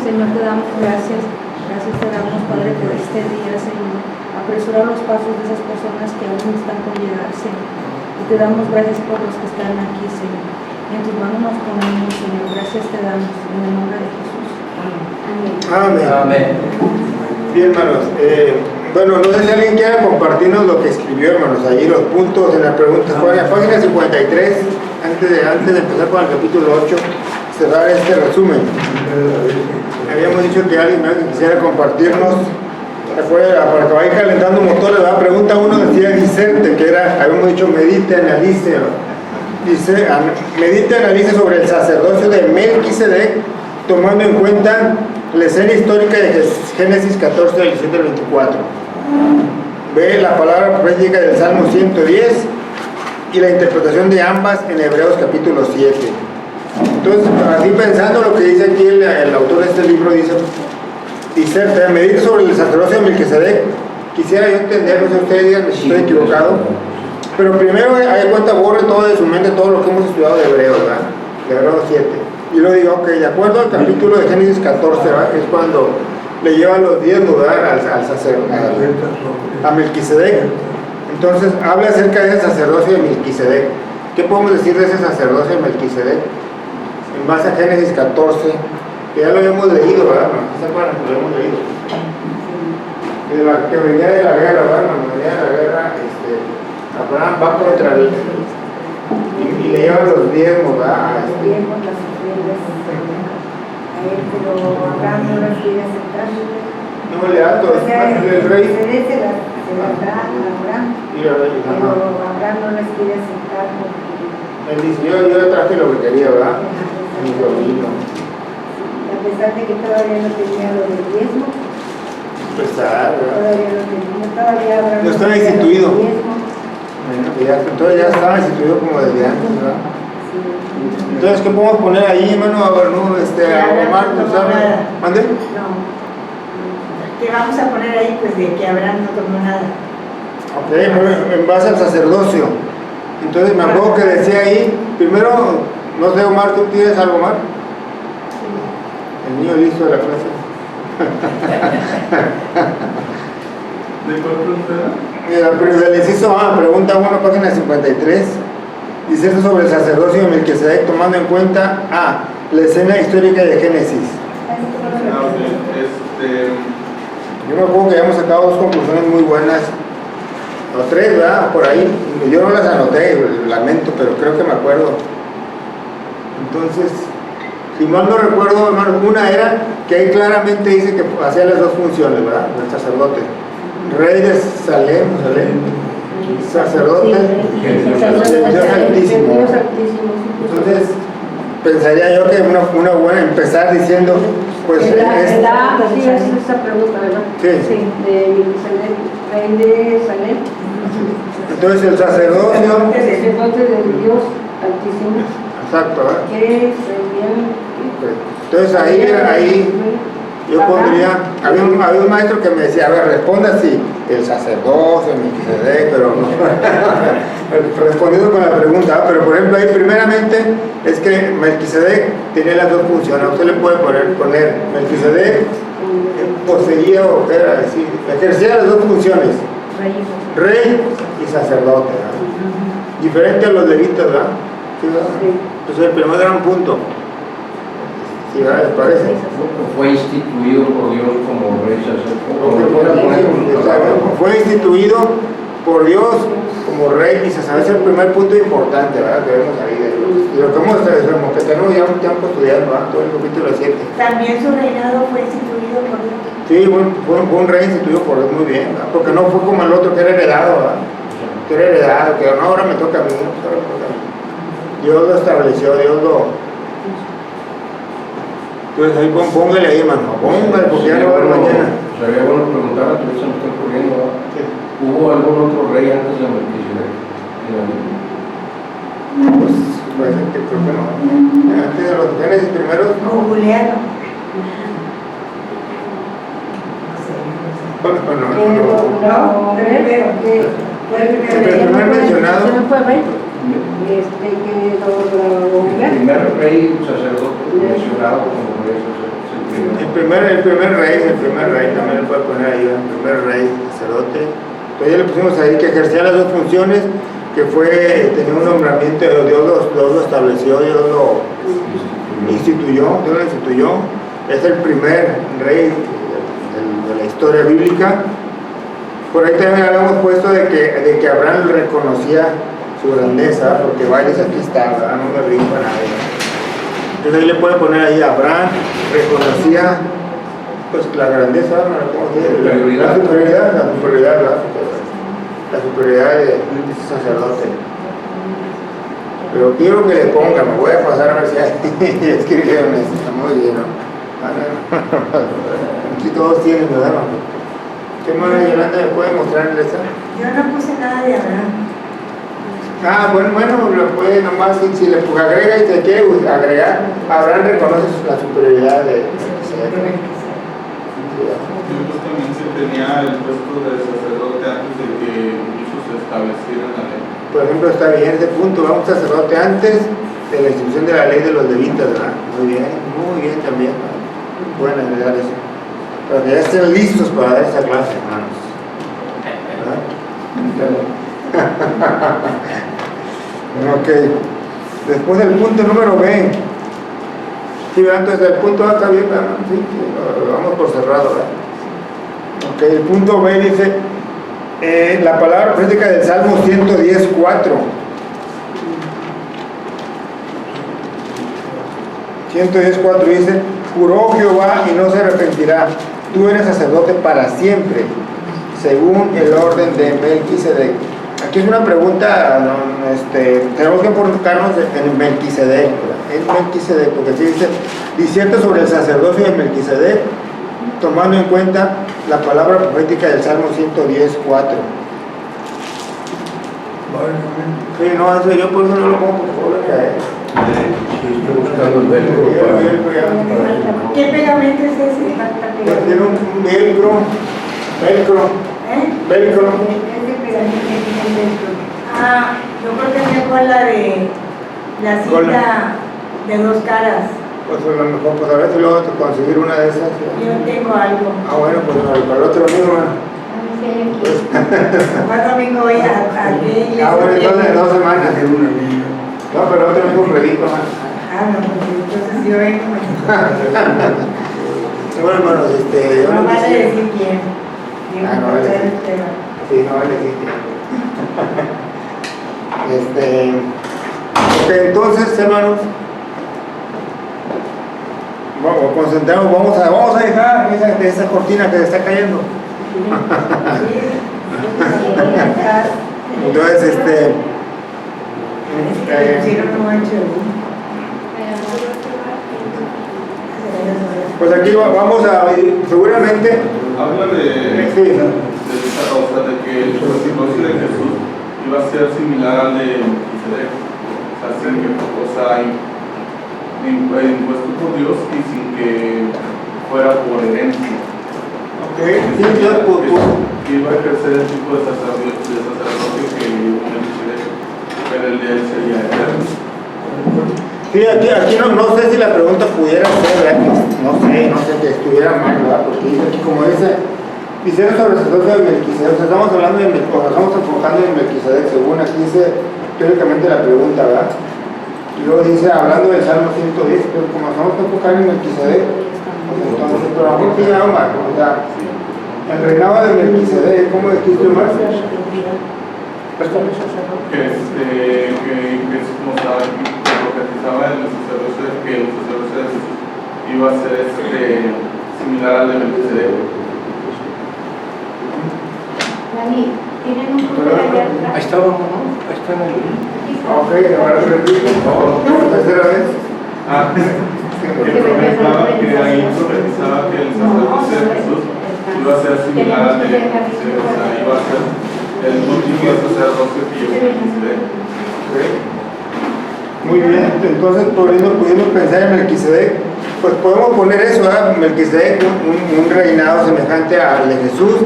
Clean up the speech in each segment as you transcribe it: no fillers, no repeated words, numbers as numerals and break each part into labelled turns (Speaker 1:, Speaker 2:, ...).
Speaker 1: Señor, te damos gracias. Gracias te damos, Padre, por este día, Señor. Apresurar los pasos de esas personas que aún están por llegar, Señor. Y te damos gracias por los que están aquí, Señor. En tus manos nos ponemos, Señor. Gracias te damos. En el nombre de Jesús. Amén.
Speaker 2: Amén.
Speaker 3: Amén.
Speaker 2: Bien, hermanos. Bueno, no sé si alguien quiere compartirnos lo que escribió, hermanos. Allí los puntos en la pregunta. En la página 53, antes de empezar con el capítulo 8, cerrar este resumen. Habíamos dicho que alguien quisiera compartirnos. Para que vaya calentando motores, ¿verdad? Pregunta 1 decía discerte, que era, habíamos dicho medite, analice. Dice, medite, analice sobre el sacerdocio de Melquisedec, tomando en cuenta la escena histórica de Génesis 14, del 17 al 24. Ve la palabra profética del Salmo 110 y la interpretación de ambas en Hebreos capítulo 7. Entonces, así pensando lo que dice aquí el autor de este libro, dice, medir sobre el sacerdocio de Melquisedec. Quisiera yo entender, no sé, ustedes digan si estoy equivocado, pero primero hay cuenta, borre todo de su mente todo lo que hemos estudiado de Hebreos, ¿verdad? De Hebreos 7. Y luego digo, ok, de acuerdo al capítulo de Génesis 14, ¿verdad? Que es cuando le llevan los 10 al sacerdote, a Melquisedec. Entonces, habla acerca de ese sacerdocio de Melquisedec. ¿Qué podemos decir de ese sacerdocio de Melquisedec? En base a Génesis 14, que ya lo habíamos leído, ¿verdad? ¿Se acuerdan que lo habíamos leído? Que venía de la guerra, ¿verdad? Cuando venía de la guerra, Abraham va contra él y le llevan los diezmos, ¿verdad?
Speaker 4: Pero Abraham no las quiere aceptar.
Speaker 2: No le da todo,
Speaker 4: O sea,
Speaker 2: el rey.
Speaker 4: se las da a Abraham, pero Abraham no las quiere aceptar porque
Speaker 2: Él dice, yo le traje lo que quería, ¿verdad? Mi sobrino.
Speaker 4: a pesar de que todavía no tenía lo del diezmo,
Speaker 2: Pesar, ¿verdad?
Speaker 4: todavía no tenía, todavía Abraham
Speaker 2: No estaba
Speaker 4: tenía
Speaker 2: instituido.
Speaker 4: lo del diezmo.
Speaker 2: Bueno, entonces ya estaba instituido como desde antes, ¿verdad?
Speaker 4: Sí.
Speaker 2: Entonces, ¿qué podemos poner ahí, hermano? A ver, ¿no? A Omar, ¿tú sabes? ¿Mande?
Speaker 4: No. ¿Qué vamos a poner ahí? Pues de que Abraham no tomó nada.
Speaker 2: Ok, bueno, en base al sacerdocio. Entonces, me acuerdo que decía ahí, primero, no sé, Omar, ¿tú tienes algo, Omar? El niño listo de la clase.
Speaker 5: ¿De cuál pregunta?
Speaker 2: Mira, pero el inciso A, pregunta 1, página 53. Dice esto sobre el sacerdocio de Melquisedec, tomando en cuenta A, la escena histórica de Génesis.
Speaker 5: Ah, ok.
Speaker 2: Yo me acuerdo que habíamos sacado 2 conclusiones muy buenas, o 3, ¿verdad? Por ahí. Yo no las anoté, lamento, pero creo que me acuerdo. Entonces, si mal no recuerdo, hermano, una era que ahí claramente dice que hacía las 2 funciones, ¿verdad? El sacerdote. Rey de Salem, sacerdote, Dios Altísimo. Entonces, pensaría yo que una buena empezar diciendo, pues
Speaker 1: Sí, es esa pregunta, ¿verdad?
Speaker 2: Sí.
Speaker 1: De Melquisedec, rey de Salem.
Speaker 2: Entonces el sacerdocio,
Speaker 1: Sacerdote de Dios Altísimo.
Speaker 2: exacto, ¿verdad?
Speaker 1: Que sería.
Speaker 2: Entonces ahí yo pondría, había un maestro que me decía, a ver, responda si el sacerdocio, Melquisedec, pero no, respondiendo con la pregunta, pero por ejemplo ahí primeramente es que Melquisedec tenía las 2 funciones, usted le puede poner Melquisedec poseía o era decir, ejercía las 2 funciones, rey y sacerdote, ¿verdad? Diferente a los levitas, ¿verdad? ¿Sí, verdad? Entonces el primer gran punto. ¿Sí, verdad? ¿Les parece?
Speaker 3: Fue instituido por Dios como rey sacerdote.
Speaker 2: Fue instituido por Dios como rey y sacerdote. Es el primer punto importante, ¿verdad? Que vemos ahí de lo que tenemos ya un tiempo estudiando, ¿verdad? Todo el capítulo 7.
Speaker 4: También su reinado fue instituido por Dios.
Speaker 2: Sí, fue un rey instituido por Dios muy bien, ¿verdad? Porque no fue como el otro que era heredado, ¿verdad? Que era heredado, que no, ahora me toca a mí, ahora me toca a mí. Dios lo estableció, Dios lo... Entonces ahí póngale ahí, hermano, póngale, porque ya lo va a ver mañana.
Speaker 3: Sería bueno preguntar, a se me está ocurriendo, ¿verdad?
Speaker 2: Sí.
Speaker 3: ¿Hubo algún otro rey antes de Melquisedec en la Biblia?
Speaker 2: Pues parece que creo que no. Antes de los Génesis primeros, no.
Speaker 4: Juliano.
Speaker 2: Bueno, no.
Speaker 4: No, primero, que fue el
Speaker 2: El
Speaker 4: primer
Speaker 2: primer mencionado.
Speaker 1: ¿Quién fue rey?
Speaker 3: El primer rey sacerdote mencionado como rey sacerdote.
Speaker 2: El primer rey, también le puede poner ahí, el primer rey, sacerdote. Entonces ya le pusimos ahí que ejercía las dos funciones, que fue, tenía un nombramiento, Dios lo estableció, Dios lo instituyó, es el primer rey de la historia bíblica. Por ahí también habíamos puesto de que Abraham reconocía su grandeza, porque varios aquí está, ¿verdad? No me brinco a nadie. Entonces ahí le puede poner ahí Abraham reconocía pues la grandeza, la superioridad de este sacerdote. Pero quiero que le ponga, me voy a pasar a ver si hay escribieron eso, está muy bien, ¿no? Aquí todos tienen, ¿verdad? ¿Qué más, Yolanda, me puede mostrarle esa?
Speaker 4: Yo no puse nada de Abraham.
Speaker 2: Bueno, lo puede nomás, si le agrega y te quiere agregar, Abraham reconoce la superioridad de
Speaker 5: Pues también se tenía el puesto de sacerdote antes de que incluso se estableciera la ley.
Speaker 2: Por ejemplo, está bien ese punto, va un sacerdote antes de la institución de la ley de los levitas, ¿verdad? Muy bien también, ¿no? Pueden agregar eso. Para que ya estén listos para dar esa clase, hermanos. ¿Verdad? Ok. Después del punto número B. Sí, ¿verdad? Entonces el punto A está bien, ¿verdad? Sí, lo vamos por cerrado, ¿verdad? Ok, el punto B dice la palabra profética del Salmo 110:4. 110:4 dice: juró Jehová y no se arrepentirá, tú eres sacerdote para siempre, según el orden de Melquisedec. Aquí es una pregunta, tenemos que enfocarnos en Melquisedec, porque aquí dice: discierta sobre el sacerdocio de Melquisedec, tomando en cuenta la palabra profética del Salmo 110:4. Sí, no, eso yo por eso no lo pongo, por favor,
Speaker 3: Estoy buscando el velcro para...
Speaker 4: ¿Qué pegamento es ese?
Speaker 2: tiene un velcro. Velcro.
Speaker 4: Ese pegamento tiene velcro. Ah, yo creo que es mejor la de la cinta de dos caras.
Speaker 2: Pues a lo mejor, pues a ver si luego conseguir una de esas.
Speaker 4: Yo tengo algo.
Speaker 2: Ah, bueno, pues para el otro mismo, ¿no?
Speaker 4: ¿Cuándo domingo voy a la
Speaker 2: Ah, bueno, entonces en 2 semanas. No, pero otro mismo predico, ¿no?
Speaker 4: Ah, no, pues entonces yo vengo.
Speaker 2: Bueno, hermanos, yo
Speaker 4: No vale
Speaker 2: quisiera-
Speaker 4: decir quién.
Speaker 2: Ah, no vale decir. Sí, no vale decir. Ok, entonces, hermanos, vamos, concentramos, vamos a dejar esa cortina que se está cayendo. Entonces, pues aquí vamos a ir, seguramente.
Speaker 5: Habla de que el sacerdocio de Jesús iba a ser similar al de Melquisedec, impuesto por Dios y sin que fuera por herencia.
Speaker 2: Sí, Dios,
Speaker 5: Que iba a ejercer el tipo de sacerdocio que Melquisedec, pero el de él sería eterno.
Speaker 2: Sí, aquí no sé si la pregunta pudiera ser, ¿verdad? No sé que estuviera mal, ¿verdad? Porque dice aquí, como dice sobre el sacerdocio de Melquisedec, o sea, estamos hablando nos estamos enfocando en Melquisedec, según aquí dice teóricamente la pregunta, ¿verdad? Y luego dice, hablando del Salmo 110, pero como estamos enfocando en Melquisedec, pues entonces, pero a lo mejor tiene algo más, ¿no? O sea, el reinado de Melquisedec, ¿cómo dijiste, Omar?
Speaker 5: Que es como estaba aquí, que profetizaba que el sacerdocio de Jesús iba a ser similar al de Melquisedec.
Speaker 6: Dani, ¿tienen un punto allá atrás?
Speaker 3: Ahí estábamos, ¿no? Ahí está en el...
Speaker 2: Ok, ahora repito, por tercera vez.
Speaker 5: Que ahí profetizaba que el sacerdocio de Jesús iba a ser similar al de Melquisedec, o sea, iba a ser el último sacerdocio que llevó Melquisedec.
Speaker 2: Muy bien, entonces pudiendo pensar en Melquisedec, pues podemos poner eso, ¿verdad? Melquisedec, un reinado semejante al de Jesús,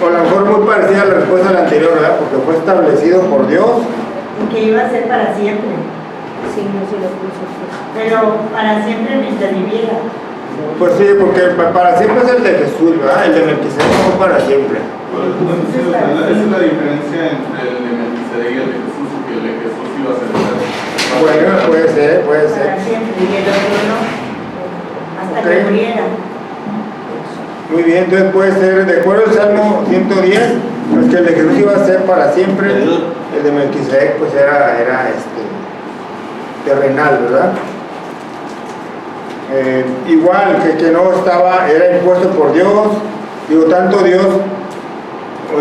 Speaker 2: o a lo mejor muy parecida a la respuesta de la anterior, ¿verdad? Porque fue establecido por Dios.
Speaker 4: Y que iba a ser para siempre.
Speaker 1: Sí, no se lo puso.
Speaker 4: Pero para siempre mientras viviera.
Speaker 2: Pues sí, porque para siempre es el de Jesús, ¿verdad? El de Melquisedec no para siempre.
Speaker 5: Esa es la diferencia entre el de Melquisedec y el de Jesús, que el de Jesús iba a ser eterno.
Speaker 2: Bueno, puede ser, puede ser.
Speaker 4: Para siempre, y el otro no. Hasta
Speaker 2: Ok.
Speaker 4: que muriera.
Speaker 2: Muy bien, entonces puede ser, de acuerdo al Salmo 110, pues que el de Jesús iba a ser para siempre, el de Melquisedec pues era terrenal, ¿verdad? Igual que no estaba, era impuesto por Dios, digo, tanto Dios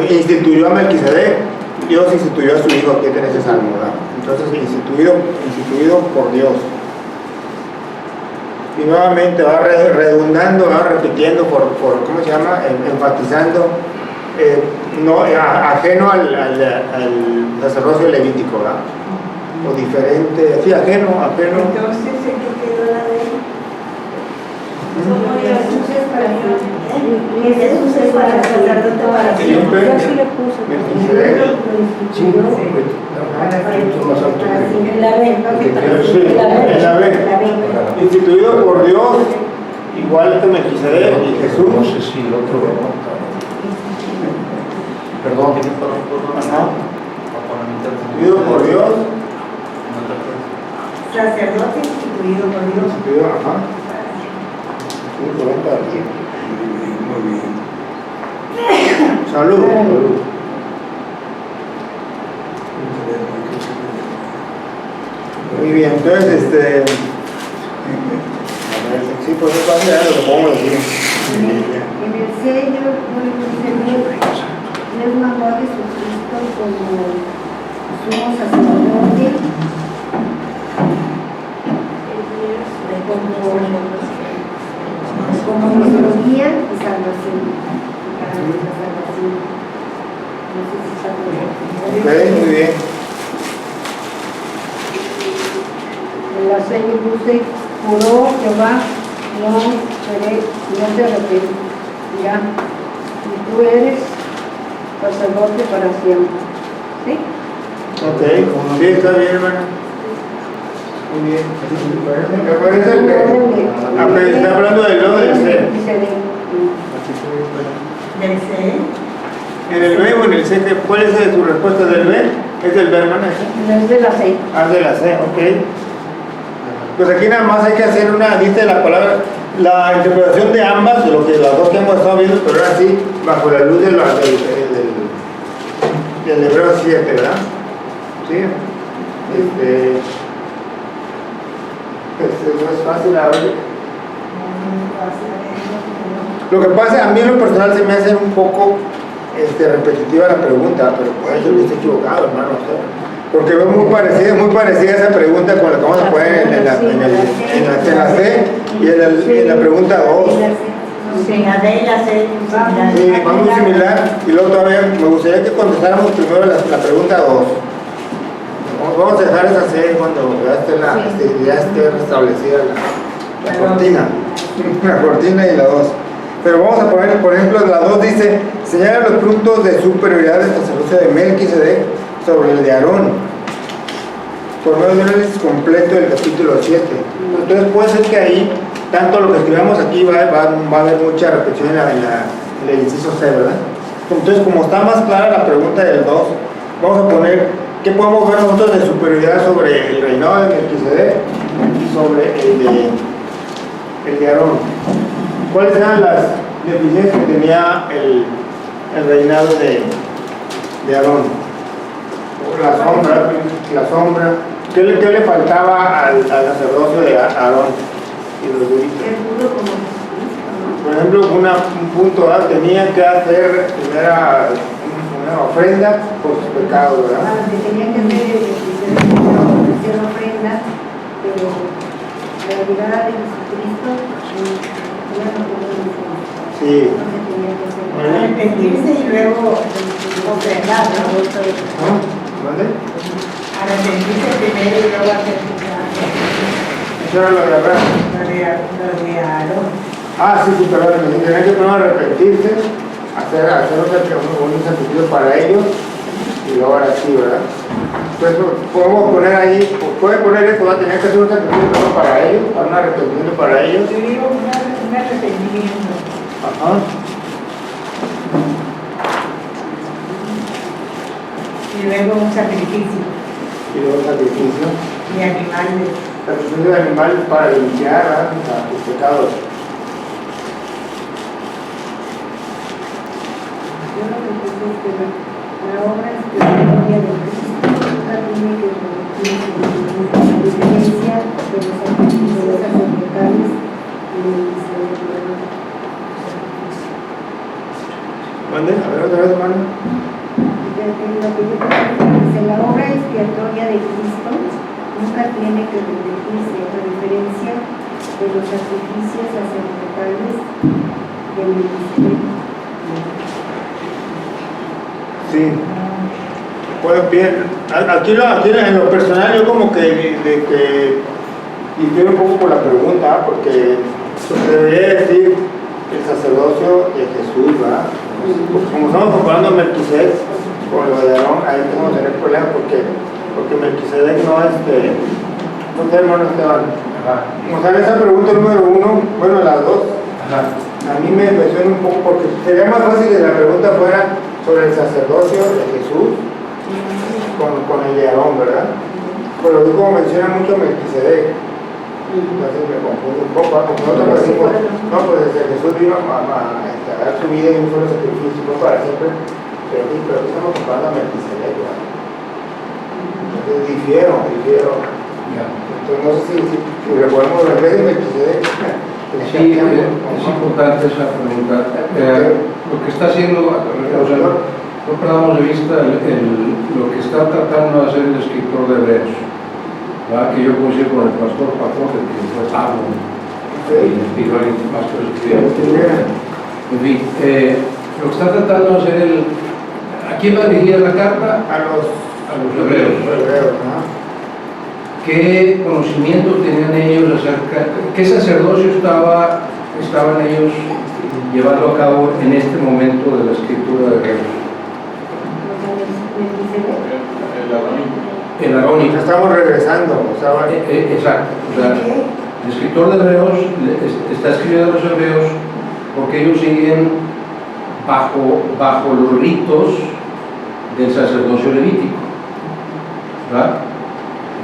Speaker 2: instituyó a Melquisedec, Dios instituyó a su hijo, aquí en ese salmo, ¿verdad? Entonces instituido por Dios. Y nuevamente va redundando, va repitiendo, por ¿cómo se llama? Enfatizando, ajeno al sacerdocio levítico, ¿verdad? O diferente, sí, ajeno.
Speaker 4: Entonces, ¿en qué quedó la de él? Jesús es para siempre. Jesús es para el sacerdote para siempre.
Speaker 2: Siempre.
Speaker 1: Yo sí le puse.
Speaker 2: Melquisedec.
Speaker 6: Sí,
Speaker 3: más alto que
Speaker 1: En la B,
Speaker 2: Sí, en la B. Instituido por Dios, igual que Melquisedec y
Speaker 3: no
Speaker 2: Jesús.
Speaker 3: sé si el otro perdón.
Speaker 2: Ajá. Instituido por Dios.
Speaker 4: Sacerdote instituido por Dios.
Speaker 2: Instituido, ajá. Sí, 40 aquí. Salud. Salud. Muy bien, entonces, a ver, sí, pues es fácil, lo que podemos decir.
Speaker 6: En el sello, les mandó a Jesucristo como sumo sacerdote, como nuestro guía y salvación. Para nuestra salvación. No sé si está correcto.
Speaker 2: Ok, muy bien.
Speaker 6: En la sello puse, juró Jehová, no te arrepentirá, y tú eres sacerdote para siempre. ¿Sí?
Speaker 2: Ok, sí, está bien, hermano. Muy bien. ¿Me parece el que está hablando del lodo del C?
Speaker 4: Del C.
Speaker 2: ¿En el B o en el C? ¿Cuál es tu respuesta del B? ¿Es del B, hermana?
Speaker 6: No es de la C.
Speaker 2: Ah, de la C, ok. Pues aquí nada más hay que hacer dice la palabra, la interpretación de ambas, de lo que las dos que hemos estado viendo, pero ahora sí, bajo la luz del Hebreo 7, ¿verdad? Sí. No es fácil a ver. Lo que pasa, a mí en lo personal se me hace un poco repetitiva la pregunta, pero puede ser que esté equivocado, hermano. Porque veo muy parecida esa pregunta con la que vamos a poner en la C y en la pregunta 2.
Speaker 4: Sí, la D y la C.
Speaker 2: Sí, va muy similar. Y luego todavía me gustaría que contestáramos primero la pregunta 2. Vamos a dejar esa C cuando ya esté restablecida la cortina. La cortina y la 2. Pero vamos a poner, por ejemplo, la 2 dice, señala los puntos de superioridad del sacerdocio de Melquisedec sobre el de Aarón, por medio de un análisis completo del capítulo 7. Entonces puede ser que ahí, tanto lo que escribamos aquí va a haber mucha repetición en el inciso C, ¿verdad? Entonces, como está más clara la pregunta del 2, vamos a poner, ¿qué podemos ver nosotros de superioridad sobre el reinado de Melquisedec y sobre el de Aarón? ¿Cuáles eran las deficiencias que tenía el reinado de Aarón? La sombra. ¿Qué le faltaba al sacerdocio de Aarón y los levitas? Por ejemplo, un punto A, tenía que hacer primera una ofrenda por sus pecados, ¿verdad?
Speaker 6: Tenía que hacer ofrenda, pero la llegada de Jesucristo ya no podía hacer.
Speaker 2: Sí.
Speaker 4: Arrepentirse y luego ofrendar, ¿no?
Speaker 2: ¿Dónde?
Speaker 4: Arrepentirse primero y luego hacer
Speaker 2: Eso era lo de Abraham.
Speaker 4: lo de Aarón.
Speaker 2: Ah, sí, perdón, tenía que primero arrepentirse, hacer un sacrificio para ellos y luego ahora sí, ¿verdad? Entonces podemos poner ahí, puede poner esto, va a tener que hacer un sacrificio para ellos, para un arrepentimiento para ellos. Ajá.
Speaker 4: Y luego un sacrificio
Speaker 2: Y luego sacrificio.
Speaker 4: de animales.
Speaker 2: Sacrificio de animal para limpiar a tus pecados.
Speaker 6: Yo lo que pienso es que la obra expiatoria de Cristo nunca tiene que reducirse a la diferencia de los sacrificios sacramentales y del misericordioso.
Speaker 2: ¿Mande? A ver otra vez, hermano.
Speaker 6: Lo que yo pienso es que la obra expiatoria de Cristo nunca tiene que reducirse a diferencia de los sacrificios sacramentales del ministerio.
Speaker 2: Sí. Bueno, bien. Aquí en lo personal yo como que difiero un poco por la pregunta, porque se debería decir el sacerdocio de Jesús, ¿verdad? Como estamos comparando a Melquisedec con lo de Aarón, ahí tenemos que tener problemas porque Melquisedec no no sé, hermano Esteban. Como saben, esa pregunta número 1, bueno, las dos, a mí me suena un poco, porque sería más fácil que la pregunta fuera sobre el sacerdocio de Jesús con el de Aarón, ¿verdad? Pero tú como menciona mucho Melquisedec, entonces me confundo un poco, porque nosotros decimos, no, pues desde Jesús vino a dar su vida en un solo sacrificio, no para siempre, pero aquí estamos comparando a Melquisedec, ¿verdad? Entonces difiero. Entonces no sé si le podemos ver de Melquisedec.
Speaker 3: Sí, es importante esa pregunta. Lo que está haciendo, o sea, no perdamos de vista lo que está tratando de hacer el escritor de Hebreos, ¿verdad? Que yo coincido con el pastor Paco, que fue Pablo, y le pidió más cosas. En fin, lo que está tratando de hacer ¿a quién va dirigida la carta?
Speaker 2: A los
Speaker 3: Hebreos.
Speaker 2: ¿no?
Speaker 3: ¿Qué conocimiento tenían ellos acerca, qué sacerdocio estaban ellos llevando a cabo en este momento de la escritura de Hebreos? El arónico.
Speaker 2: Estamos regresando, o sea,
Speaker 3: Exacto. O sea, el escritor de Hebreos está escribiendo a los hebreos porque ellos siguen bajo los ritos del sacerdocio levítico, ¿verdad?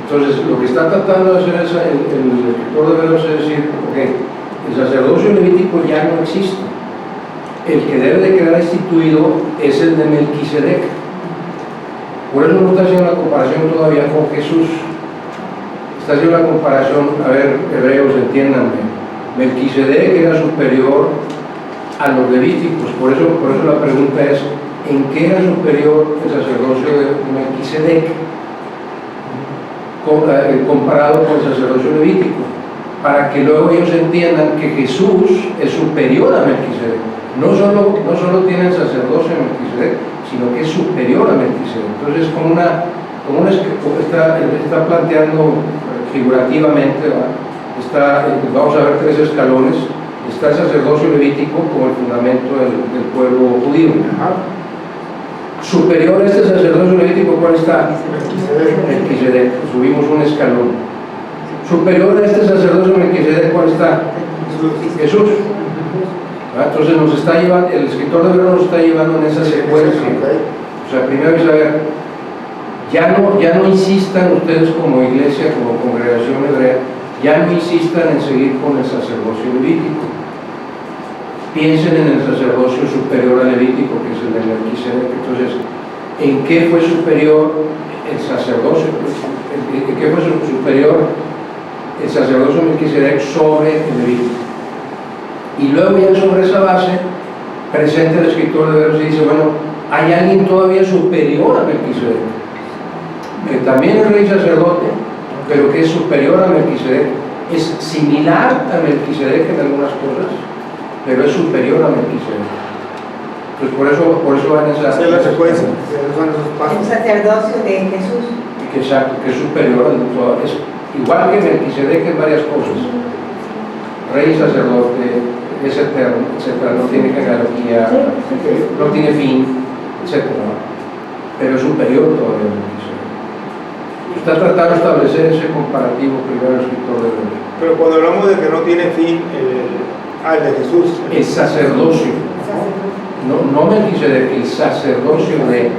Speaker 3: Entonces, lo que está tratando de hacer el escritor de Hebreos es decir, ok, el sacerdocio levítico ya no existe. El que debe de quedar instituido es el de Melquisedec. Por eso no está haciendo la comparación todavía con Jesús. Está haciendo la comparación, a ver, hebreos, entiéndanme. Melquisedec era superior a los levíticos. Por eso la pregunta es, ¿en qué era superior el sacerdocio de Melquisedec comparado con el sacerdocio levítico? Para que luego ellos entiendan que Jesús es superior a Melquisedec. No solo tiene el sacerdocio de Melquisedec, sino que es superior a Melquisedec. Entonces, está planteando figurativamente, vamos a ver 3 escalones. Está el sacerdocio levítico como el fundamento del pueblo judío. Superior a este sacerdocio levítico, ¿cuál está? Melquisedec. Subimos un escalón. Superior a este sacerdocio Melquisedec, ¿cuál está? Jesús. Entonces el escritor de Hebreos nos está llevando en esa secuencia. O sea, primero es saber, ya no insistan ustedes como iglesia, como congregación hebrea, ya no insistan en seguir con el sacerdocio levítico. Piensen en el sacerdocio superior al levítico, que es el de Melquisedec. Entonces, ¿en qué fue superior el sacerdocio? ¿En qué fue superior el sacerdocio Melquisedec sobre el levítico? Y luego ya sobre esa base presenta el escritor de Hebreos y dice, bueno, hay alguien todavía superior a Melquisedec, que también es rey sacerdote, pero que es superior a Melquisedec, es similar a Melquisedec en algunas cosas, pero es superior a Melquisedec. Entonces por eso van esas...
Speaker 2: Esa es la secuencia, esos son esos pasos.
Speaker 4: El sacerdocio de Jesús.
Speaker 3: Exacto, que es superior a todo, es igual que Melquisedec en varias cosas. Rey sacerdote, es eterno, etcétera, no tiene jerarquía, no tiene fin, etcétera, pero es superior todavía a Melquisedec. Está tratando de establecer ese comparativo primero el escritor de Hebreos.
Speaker 2: Pero cuando hablamos de que no tiene fin, al de Jesús.
Speaker 3: El sacerdocio. No Melquisedec, el sacerdocio de...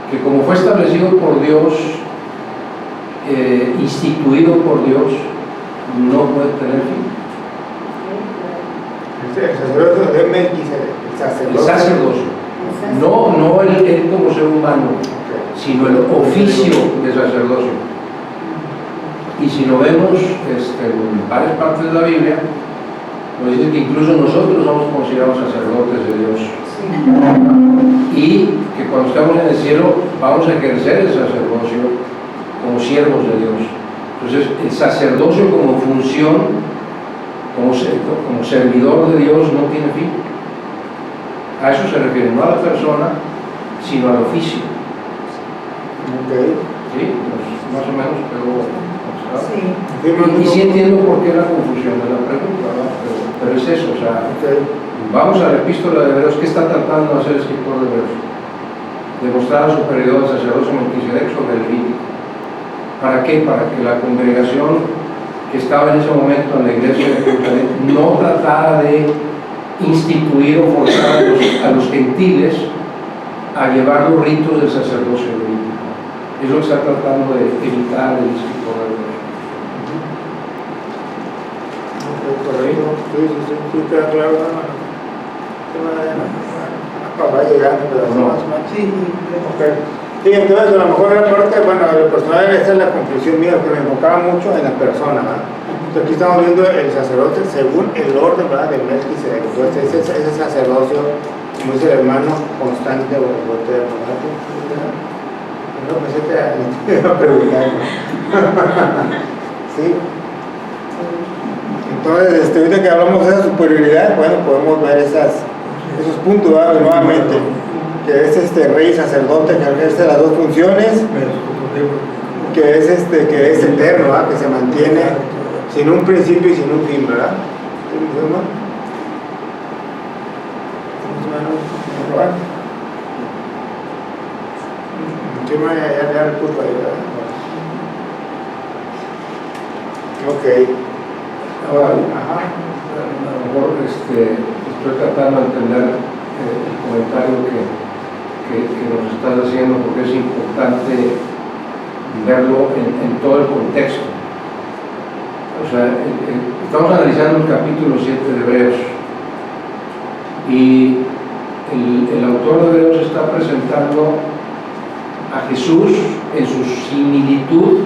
Speaker 3: Que como fue establecido por Dios, instituido por Dios, no puede tener fin.
Speaker 2: El sacerdocio de Melquisedec.
Speaker 3: El sacerdocio. No él como ser humano, sino el oficio de sacerdocio. Y si lo vemos en varias partes de la Biblia, nos dice que incluso nosotros somos considerados sacerdotes de Dios. Y que cuando estamos en el cielo vamos a ejercer el sacerdocio como siervos de Dios. Entonces, el sacerdocio como función, como servidor de Dios, no tiene fin. A eso se refiere, no a la persona, sino al oficio. ¿Sí? Pues, más o menos, pero... Y sí entiendo por qué la confusión de la pregunta, ¿no? Pero es eso, o sea, vamos a la epístola de Hebreos. ¿Qué está tratando de hacer el escritor de Hebreos? Demostrar la superioridad del sacerdocio Melquisedec sobre el Levítico. ¿Para qué? Para que la congregación que estaba en ese momento en la iglesia de Jerusalén no tratara de instituir o forzar a los gentiles a llevar los ritos del sacerdocio levítico. Es lo que está tratando de evitar el escritor de Hebreos.
Speaker 2: Correcto. Sí, queda claro. Va llegando, pero no más. Sí, entonces a lo mejor la parte, bueno, lo personal, esta es la conclusión mía, que me enfocaba mucho en la persona, ¿verdad? Entonces aquí estamos viendo el sacerdote según el orden, ¿verdad?, de Melquisedec. Entonces ese sacerdocio, como dice el hermano, constante o eterno, ¿verdad? No, pensé que iba a preguntar. ¿Sí? Entonces, ahorita que hablamos de esa superioridad, bueno, podemos ver esos puntos, ¿verdad?, nuevamente, que es rey sacerdote que ejerce las dos funciones, que es eterno, ¿verdad?, que se mantiene sin un principio y sin un fin, ¿verdad? Ya el punto ahí, ¿verdad? Ok.
Speaker 3: Ahora, a lo mejor estoy tratando de entender el comentario que nos estás haciendo, porque es importante verlo en todo el contexto. O sea, estamos analizando el capítulo 7 de Hebreos y el autor de Hebreos está presentando a Jesús en su similitud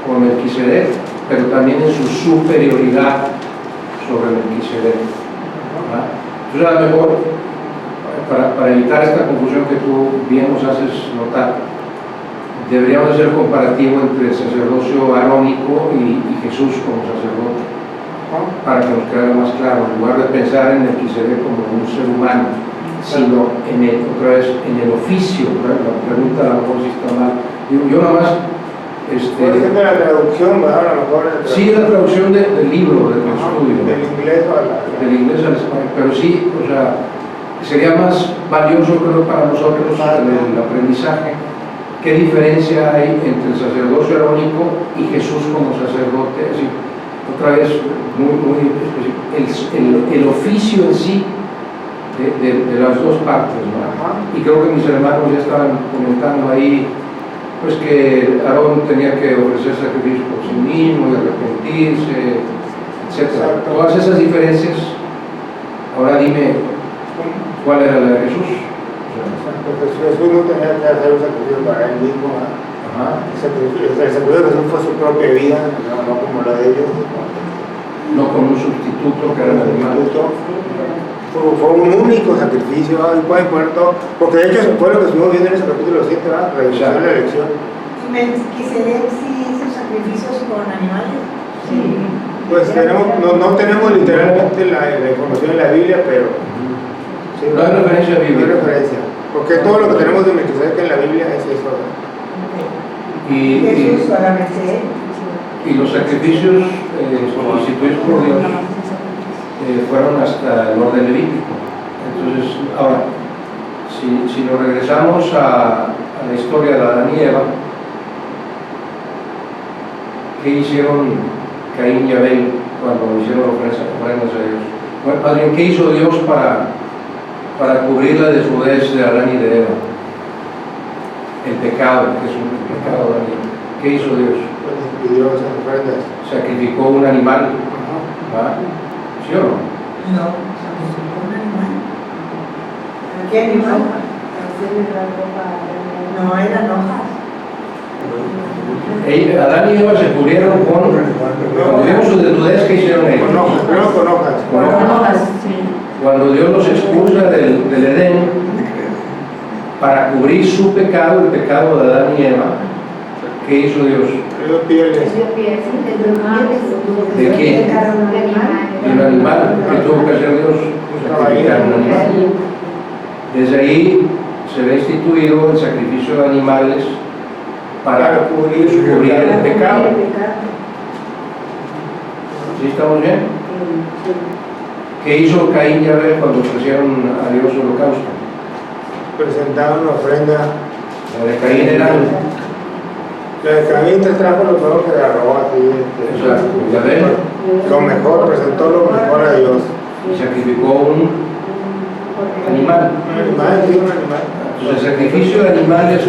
Speaker 3: con Melquisedec, pero también en su superioridad sobre Melquisedec. Entonces, a lo mejor, para evitar esta confusión que tú bien nos haces notar, deberíamos hacer comparativo entre el sacerdocio arónico y Jesús como sacerdote, para que nos quede más claro, en lugar de pensar en Melquisedec como un ser humano, sino otra vez en el oficio. La pregunta a lo mejor sí está mal. Yo nada más...
Speaker 2: Puede ser de la traducción, ¿verdad? A lo mejor
Speaker 3: sí, la traducción del libro, del estudio.
Speaker 2: Del inglés
Speaker 3: del inglés al español. Pero sí, o sea, sería más valioso, creo, para nosotros el aprendizaje. ¿Qué diferencia hay entre el sacerdocio arónico y Jesús como sacerdote? Es decir, otra vez, muy específico, el oficio en sí de las dos partes, ¿no? Y creo que mis hermanos ya estaban comentando ahí, pues que Aarón tenía que ofrecer sacrificios por sí mismo y arrepentirse, etc. Todas esas diferencias. Ahora dime, ¿cuál era la de Jesús?
Speaker 2: Jesús no tenía que hacer un sacrificio para él mismo. El sacrificio de Jesús fue su propia vida, no como la de ellos.
Speaker 3: No como un sustituto que era el animal.
Speaker 2: Fue un único sacrificio, y pueden poner todo, porque de hecho fue lo que estuvimos viendo en ese capítulo 7, revisar la elección.
Speaker 4: ¿Y Melquisedec sí hizo sacrificios con animales?
Speaker 6: Sí.
Speaker 2: Pues no tenemos literalmente la información en la Biblia, pero sí,
Speaker 3: no hay referencia bíblica.
Speaker 2: No hay referencia, porque todo lo que tenemos de Melquisedec en la Biblia es eso.
Speaker 4: Jesús solamente.
Speaker 3: Y los sacrificios instituidos por Dios fueron hasta el orden levítico. Entonces, ahora, si nos regresamos a la historia de Adán y Eva, ¿qué hicieron Caín y Abel cuando hicieron ofrendas a Dios? Bueno, más bien, ¿qué hizo Dios para cubrir la desnudez de Adán y de Eva? El pecado, que es un pecado de Adán y Eva. ¿Qué hizo Dios?
Speaker 2: Pues pidió esas ofrendas.
Speaker 3: Sacrificó un animal. ¿Ah? ¿Sí o no?
Speaker 4: No, sacrificó un animal. ¿Qué animal?
Speaker 6: Hacerle la ropa a Adán.
Speaker 4: No, eran hojas.
Speaker 3: Adán y Eva se cubrieron cuando vimos su desnudez, ¿qué hicieron ellos?
Speaker 2: Con hojas, primero con hojas.
Speaker 3: Con hojas.
Speaker 1: Sí.
Speaker 3: Cuando Dios los expulsa del Edén para cubrir su pecado, el pecado de Adán y Eva, ¿qué hizo Dios?
Speaker 2: Primero pieles.
Speaker 3: ¿De quién? De un animal. ¿Qué tuvo que hacer Dios? Sacrificar un animal. Desde ahí se ve instituido el sacrificio de animales para cubrir el pecado. ¿Sí estamos bien? ¿Qué hizo Caín y Abel cuando ofrecieron a Dios su holocausto?
Speaker 2: Presentaron una ofrenda.
Speaker 3: La de Caín era
Speaker 2: La de Caín te trajo lo mejor que agarró así.
Speaker 3: exacto, y Abel
Speaker 2: Lo mejor, presentó lo mejor a Dios.
Speaker 3: y sacrificó un animal.
Speaker 2: Un animal, sí, un animal.
Speaker 3: Entonces, el sacrificio de animales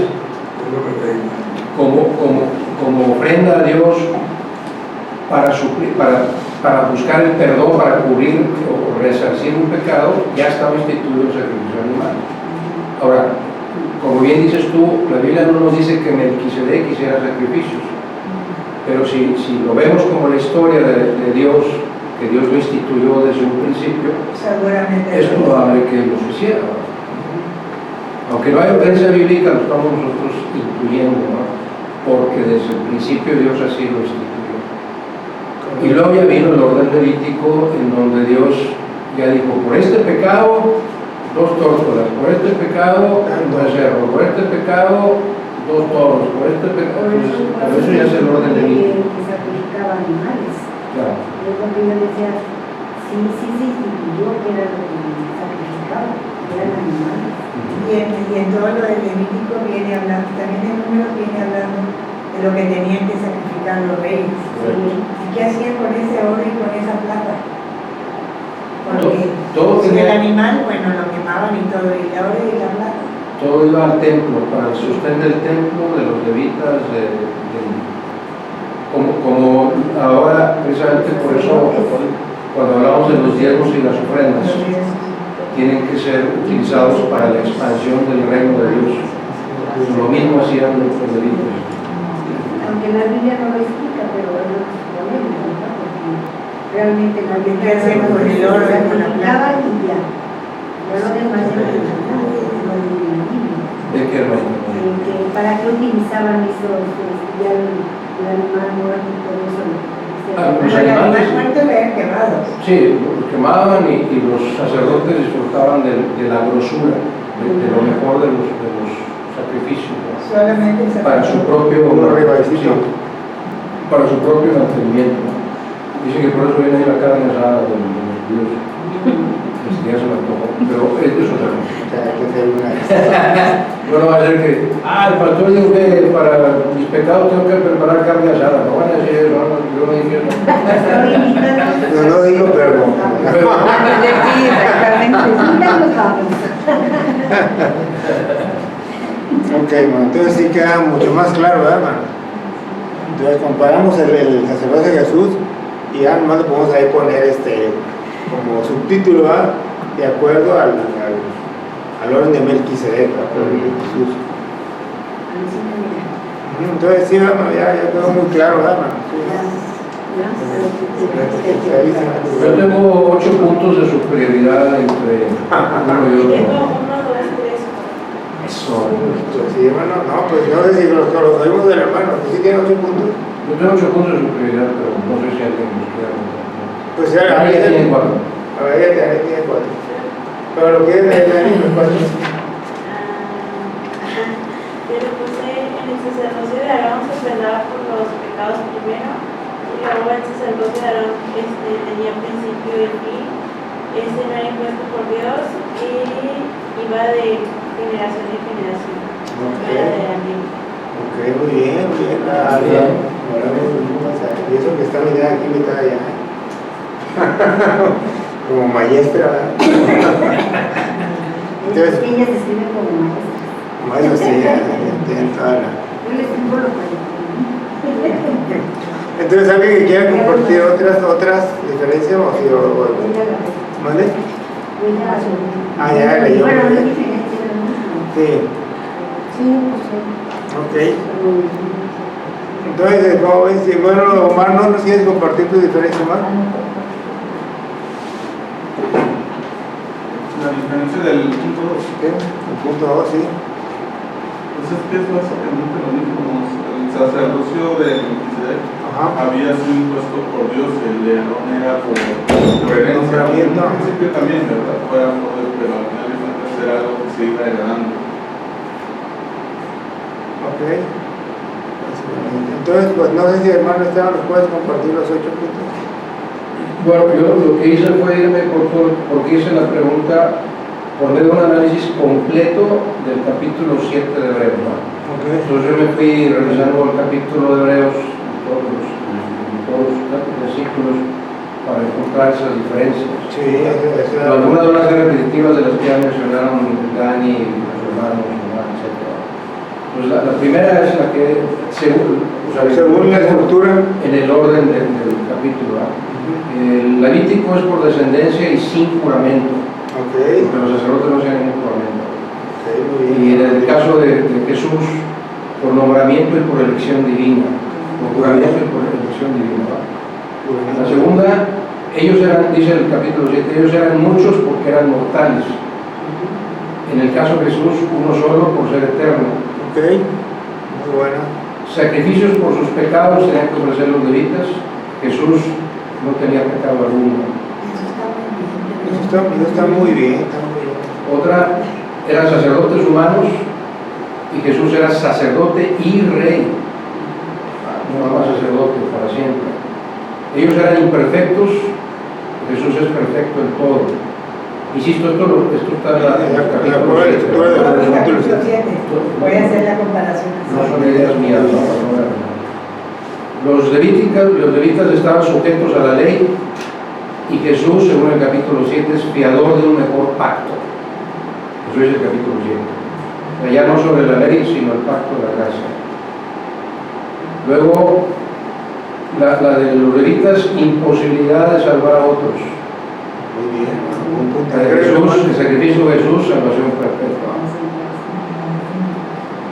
Speaker 3: como ofrenda a Dios para buscar el perdón, para cubrir o resarcir un pecado, ya estaba instituido el sacrificio de animal. Ahora, como bien dices tú, la Biblia no nos dice que Melquisedec hiciera sacrificios, pero si lo vemos como la historia de Dios, que Dios lo instituyó desde un principio,
Speaker 4: Seguramente.
Speaker 3: es probable que los hiciera. Aunque no hay evidencia bíblica, lo estamos nosotros intuyendo, ¿no? Porque desde el principio Dios así lo instituyó. Y luego ya vino el orden levítico, en donde Dios ya dijo: por este pecado, 2 tórtolas; por este pecado, un becerro; por este pecado, 2 toros; por este pecado. Por eso ya es el orden levítico.
Speaker 6: Que sacrificaba animales.
Speaker 3: Claro.
Speaker 6: Es lo que yo decía, sí se instituyó que era lo que sacrificaba, que eran animales.
Speaker 4: Y en todo lo del Levítico viene hablando, también el número viene hablando de lo que tenían que sacrificar los reyes. ¿Y qué hacían con ese oro y con esa plata? Porque
Speaker 3: Todo
Speaker 4: si el
Speaker 3: tenía-
Speaker 4: animal, bueno, lo quemaban y todo, y el oro y la plata.
Speaker 3: Todo iba al templo, para el sostén del templo, de los levitas, como ahora, precisamente por eso, cuando hablamos de los diezmos y las ofrendas, tienen que ser utilizados para la expansión del reino de Dios. Lo mismo hacían los levitas.
Speaker 6: Aunque la Biblia no lo explica, pero bueno, suponemos, ¿no? Porque realmente la Biblia
Speaker 4: ¿Qué hacen con el oro y con la plata?
Speaker 6: y ya. Ya lo demás ya no es nada, no hay en la Biblia.
Speaker 3: ¿De qué hermano?
Speaker 6: ¿Para qué utilizaban esos, ya el animal muerto y todo eso?
Speaker 3: Los
Speaker 4: Pero el animal
Speaker 3: animales-
Speaker 4: muerto lo habían quemado.
Speaker 3: Sí, los quemaban y los sacerdotes disfrutaban de la grosura, de lo mejor de los sacrificios, ¿no?
Speaker 4: Solamente esa
Speaker 3: Para su propio para su propio mantenimiento, ¿no? Dicen que por eso viene ahí la carne asada de los judíos. Ya se me antojó, pero es otra cosa.
Speaker 2: O sea, hay que hacer una.
Speaker 3: No va a ser que, el pastor dijo que para mis pecados tengo que preparar carne asada. No van a decir eso, no, yo no dije eso.
Speaker 2: No digo, pero. Ok, hermano, entonces sí queda mucho más claro, ¿verdad, hermano? Entonces comparamos el sacerdocio de Jesús y ya nomás le podemos ahí poner como subtítulo, ¿verdad? De acuerdo al orden de Melquisedec, al orden de Jesús. Entonces sí, hermano, ya quedó muy claro, ¿verdad, hermano?
Speaker 3: Yo tengo 8 puntos de superioridad entre uno y otro. Eso.
Speaker 2: Pues sí, hermano, no, pues no sé si los oímos del hermano, pues sí tiene 8 puntos.
Speaker 3: Yo tengo 8 puntos de superioridad, pero no sé si alguien nos quiera contar.
Speaker 2: Pues ya,
Speaker 3: Ah, ya tienen 4.
Speaker 2: A ver, ya tiene 4. Pero lo que es de la los 4.
Speaker 7: Pero puse en el sacerdocio de Aarón se ofrendaba por los pecados primero, y luego el sacerdocio de Aarón tenía principio y fin, no era impuesto por Dios y iba de generación en generación. No era de la Biblia.
Speaker 2: Ok, muy bien, muy bien. Y eso que está mitad aquí, mitad allá. Como maestra. Entonces,
Speaker 6: Ellas se escriben como maestras.
Speaker 2: maestra, sí, tienen toda la.
Speaker 6: Yo les escribo lo que
Speaker 2: Entonces, ¿alguien que quiera compartir otras diferencias? ¿Mande? Ah, ya leyó.
Speaker 6: Bueno, no es diferente, es lo mismo.
Speaker 2: Sí,
Speaker 6: Sí, pues sí.
Speaker 2: ok. Entonces, ¿cómo ves? Bueno, Omar, ¿no nos quieres compartir tu diferencia, Omar?
Speaker 5: La diferencia del punto 2.
Speaker 2: ¿Qué? El punto 2, sí.
Speaker 5: Pues es que es básicamente lo mismo. El sacerdocio de Melquisedec
Speaker 2: Ajá.
Speaker 5: había sido impuesto por Dios, el de Aarón era por herencia.
Speaker 2: Nombramiento.
Speaker 5: Al principio también, ¿verdad? Fuera poder, pero al final de cuentas era algo que se iba heredando.
Speaker 2: Ok. Entonces, pues no sé si hermano Esteban nos puedes compartir los 8 puntos.
Speaker 3: Bueno, yo lo que hice fue irme porque hice la pregunta por medio de un análisis completo del capítulo 7 de Hebreos, ¿no?
Speaker 2: Okay.
Speaker 3: Entonces yo me fui revisando el capítulo de Hebreos, todos los versículos, para encontrar esas diferencias.
Speaker 2: Sí,
Speaker 3: Pero algunas van a ser repetitivas de las que ya mencionaron Dani, los hermanos, etc. Pues la primera es la que, según
Speaker 2: la estructura,
Speaker 3: en el orden del capítulo, ¿no? El Levítico es por descendencia y sin juramento,
Speaker 2: okay.
Speaker 3: porque los sacerdotes no hacían ningún juramento.
Speaker 2: Okay, muy bien.
Speaker 3: Y en el caso de Jesús, por nombramiento y por elección divina, por juramento y por elección divina, ¿no? La segunda, ellos eran, dice el capítulo 7, ellos eran muchos porque eran mortales. En el caso de Jesús, uno solo por ser eterno.
Speaker 2: Ok, muy buena.
Speaker 3: Sacrificios por sus pecados tenían que ofrecer los levitas. Jesús no tenía pecado alguno.
Speaker 2: Eso está muy bien, está muy bien.
Speaker 3: Otra, eran sacerdotes humanos y Jesús era sacerdote y rey. No nada más sacerdote para siempre. Ellos eran imperfectos, Jesús es perfecto en todo. Insisto, esto está en la capítulo 7.
Speaker 4: Capítulo 7. Voy a hacer la comparación.
Speaker 3: No son ideas mías, no. Los levitas estaban sujetos a la ley y Jesús, según el capítulo 7, es fiador de un mejor pacto. Eso es el capítulo 7. O sea, ya no sobre la ley, sino el pacto de la gracia. Luego, la de los levitas, imposibilidad de salvar a otros.
Speaker 2: Muy bien.
Speaker 3: La de Jesús, el sacrificio de Jesús, salvación perpetua.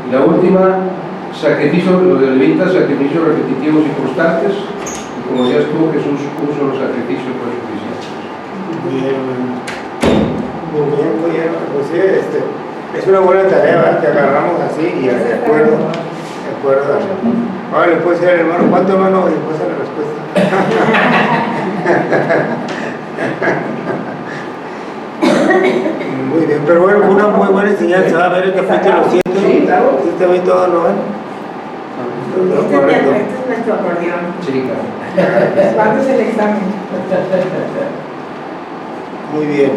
Speaker 3: Y la última, sacrificio, los levitas, sacrificios repetitivos y constantes. Y como decías tú, Jesús puso los sacrificios por suficientes.
Speaker 2: Muy bien, muy bien, muy bien. Pues sí, es una buena tarea, ¿verdad? Que agarramos así y de acuerdo. De acuerdo. Ahora le puedo decir al hermano, ¿cuánto hermano? Y pasa la respuesta. Muy bien, pero bueno, fue una muy buena enseñanza. Va a ver el capítulo 7.
Speaker 3: Sí, claro.
Speaker 2: ¿Sí te ve todo, no ven?
Speaker 4: Este es nuestro acordeón.
Speaker 3: Sí, claro.
Speaker 4: ¿Cuándo es el examen?
Speaker 2: Muy bien.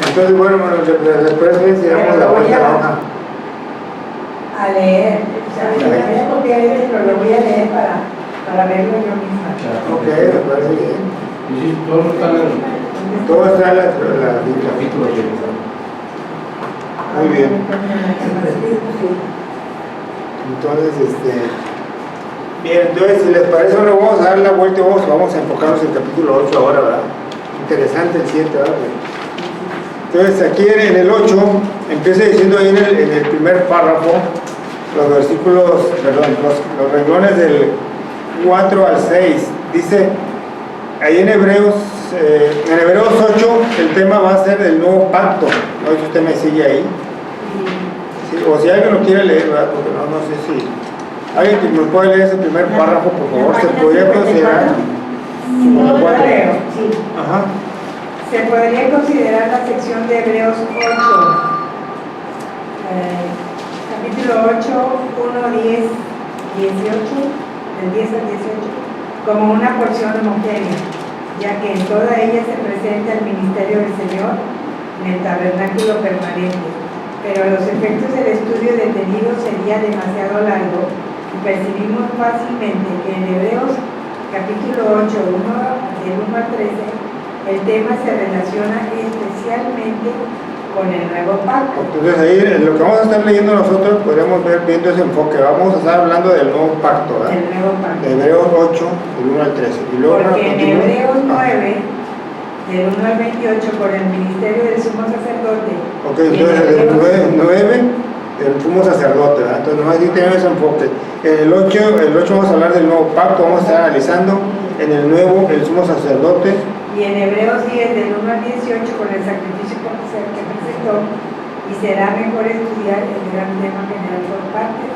Speaker 2: Entonces, bueno, hermano, después enseñamos la vuelta a la hoja.
Speaker 4: A leer. O sea, voy a copiar esto, pero lo voy a leer para verlo yo misma.
Speaker 2: Ok, me parece bien.
Speaker 3: Y sí, todos están en el
Speaker 2: Todo está en la Biblia.
Speaker 3: capítulo 7.
Speaker 2: Muy bien. Entonces, bien, entonces, si les parece, ahora vamos a dar la vuelta y vamos a enfocarnos en el capítulo 8 ahora, ¿verdad? Interesante el 7, ¿verdad? Entonces, aquí en el 8, empieza diciendo ahí en el primer párrafo, los versículos, perdón, los renglones del 4 al 6, dice, ahí en Hebreos 8, el tema va a ser el nuevo pacto, ¿no? Si usted me sigue ahí. Sí, o si alguien lo quiere leer, ¿verdad? Porque no sé si... ¿Alguien que me puede leer ese primer párrafo, por favor? ¿Se podría considerar?
Speaker 4: No, yo leo. Sí.
Speaker 2: Ajá.
Speaker 4: Se podría considerar la sección de Hebreos 8, capítulo 8, 1, 10, 18, del 10 al 18, como una porción homogénea, ya que en toda ella se presenta el ministerio del Señor en el tabernáculo permanente. Pero a los efectos del estudio detenido sería demasiado largo y percibimos fácilmente que en Hebreos capítulo 8, del 1 al 13, el tema se relaciona especialmente con el nuevo pacto.
Speaker 2: Entonces ahí lo que vamos a estar leyendo nosotros podríamos ver viendo ese enfoque. Vamos a estar hablando del nuevo pacto, ¿verdad?
Speaker 4: El nuevo pacto.
Speaker 2: Hebreos 8, del 1 al 13. Y luego
Speaker 4: Porque en
Speaker 2: continúa.
Speaker 4: Hebreos 9, del 1 al 28, por el ministerio del sumo sacerdote.
Speaker 2: Ok, entonces el 9 el sumo sacerdote, ¿verdad? Entonces nomás aquí tenemos ese enfoque. En el 8 vamos a hablar del nuevo pacto, vamos a estar analizando en el nuevo, el sumo sacerdote.
Speaker 4: Y en Hebreos 10, del 1 al 18, con el sacrificio que presentó, y será mejor estudiar el gran tema general por partes.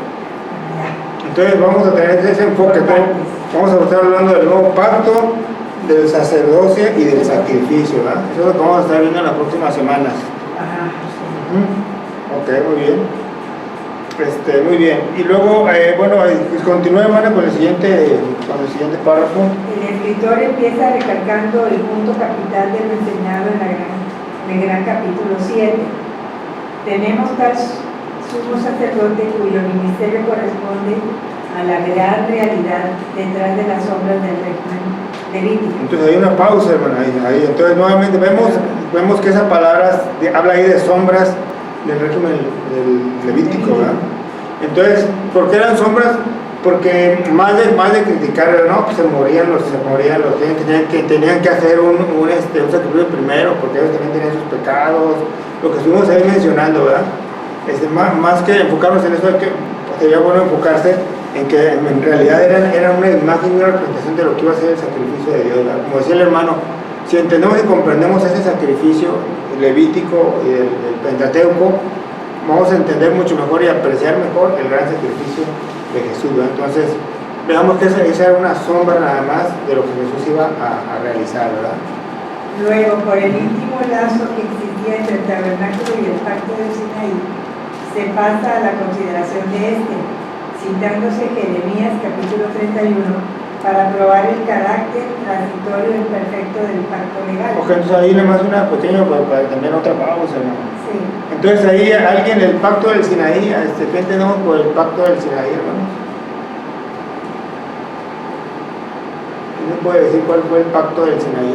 Speaker 2: Entonces vamos a tener ese enfoque. Vamos a estar hablando del nuevo pacto, del sacerdocio y del sacrificio, ¿verdad? Eso es lo que vamos a estar viendo en las próximas semanas.
Speaker 4: Ajá.
Speaker 2: Ok, muy bien. Muy bien. Y luego, bueno, continúe, hermana, con el siguiente párrafo.
Speaker 4: El escritor empieza recalcando el punto capital de lo enseñado en el gran capítulo 7. Tenemos tal sumo sacerdote cuyo ministerio corresponde a la gran realidad detrás de las sombras del régimen levítico.
Speaker 2: Entonces hay una pausa, hermana. Ahí. Entonces nuevamente vemos que esa palabra habla ahí de sombras del régimen levítico, ¿verdad? Entonces, ¿por qué eran sombras? Porque más de criticar, ¿no? Pues se morían los tenían que hacer un sacrificio primero, porque ellos también tenían sus pecados, lo que estuvimos ahí mencionando, ¿verdad? Más que enfocarnos en eso, sería bueno enfocarse en que en realidad era una imagen y una representación de lo que iba a ser el sacrificio de Dios, ¿verdad? Como decía el hermano, si entendemos y comprendemos ese sacrificio levítico y el Pentateuco, vamos a entender mucho mejor y apreciar mejor el gran sacrificio de Jesús, ¿verdad? Entonces, veamos que esa era una sombra nada más de lo que Jesús iba a realizar, ¿verdad?
Speaker 4: Luego, por el íntimo lazo que existía entre el tabernáculo y el pacto del Sinaí, se pasa a la consideración de este, citándose Jeremías capítulo 31, para probar el carácter transitorio e imperfecto del pacto legal.
Speaker 2: Ok, entonces ahí nada más una pequeña para también otra pausa, ¿no?
Speaker 4: Sí.
Speaker 2: Entonces ahí alguien, el pacto del Sinaí, ¿qué entendemos por el pacto del Sinaí, hermanos? ¿Quién me puede decir cuál fue el pacto del Sinaí?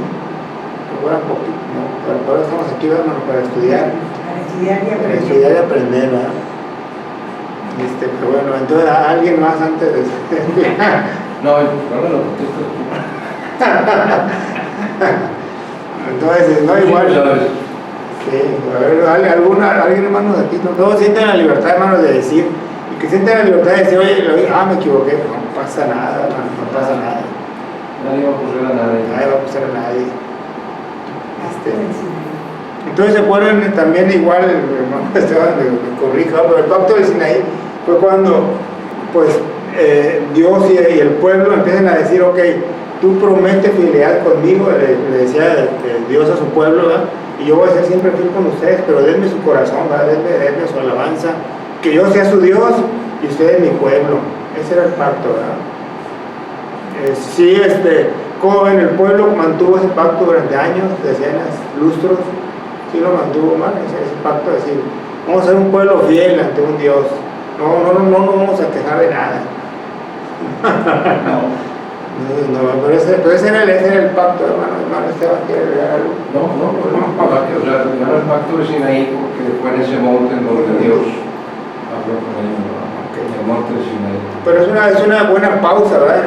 Speaker 2: Recuerdan poquito, ¿no? Pero ahora estamos aquí, hermano, para estudiar.
Speaker 4: Para estudiar y aprender.
Speaker 2: Para estudiar y aprender, ¿verdad? Pero bueno, entonces alguien más antes de...
Speaker 3: No, ahora lo contesto tú.
Speaker 2: Entonces, no igual. Sí, a ver, alguien hermano de aquí, todos sienten la libertad, hermanos, de decir, y que sienten la libertad de decir, oye, me equivoqué, pero no pasa nada, hermano, no pasa nada.
Speaker 3: Nadie va a acusar a nadie.
Speaker 2: Nadie va a acusar a nadie.
Speaker 4: Pacto del Sinaí.
Speaker 2: Entonces se acuerdan también igual, hermano Esteban me corrija, pero el pacto del Sinaí fue cuando, pues, Dios y el pueblo empiezan a decir, ok, tú prometes fidelidad conmigo, le decía Dios a su pueblo, ¿verdad? Y yo voy a ser siempre fiel con ustedes, pero denme su corazón, ¿verdad? Denme su alabanza, que yo sea su Dios y ustedes mi pueblo. Ese era el pacto, ¿verdad? Sí, como ven, el pueblo mantuvo ese pacto durante años, decenas, lustros, sí lo mantuvo, mal, ese pacto de decir, vamos a ser un pueblo fiel ante un Dios, no vamos a quejar de nada. Pero ese era el pacto, hermano Esteban, ¿quiere agregar algo?
Speaker 3: El pacto de Sinaí porque fue en ese monte en donde Dios habló con ellos, en el monte de Sinaí.
Speaker 2: Pero es una buena pausa, ¿verdad?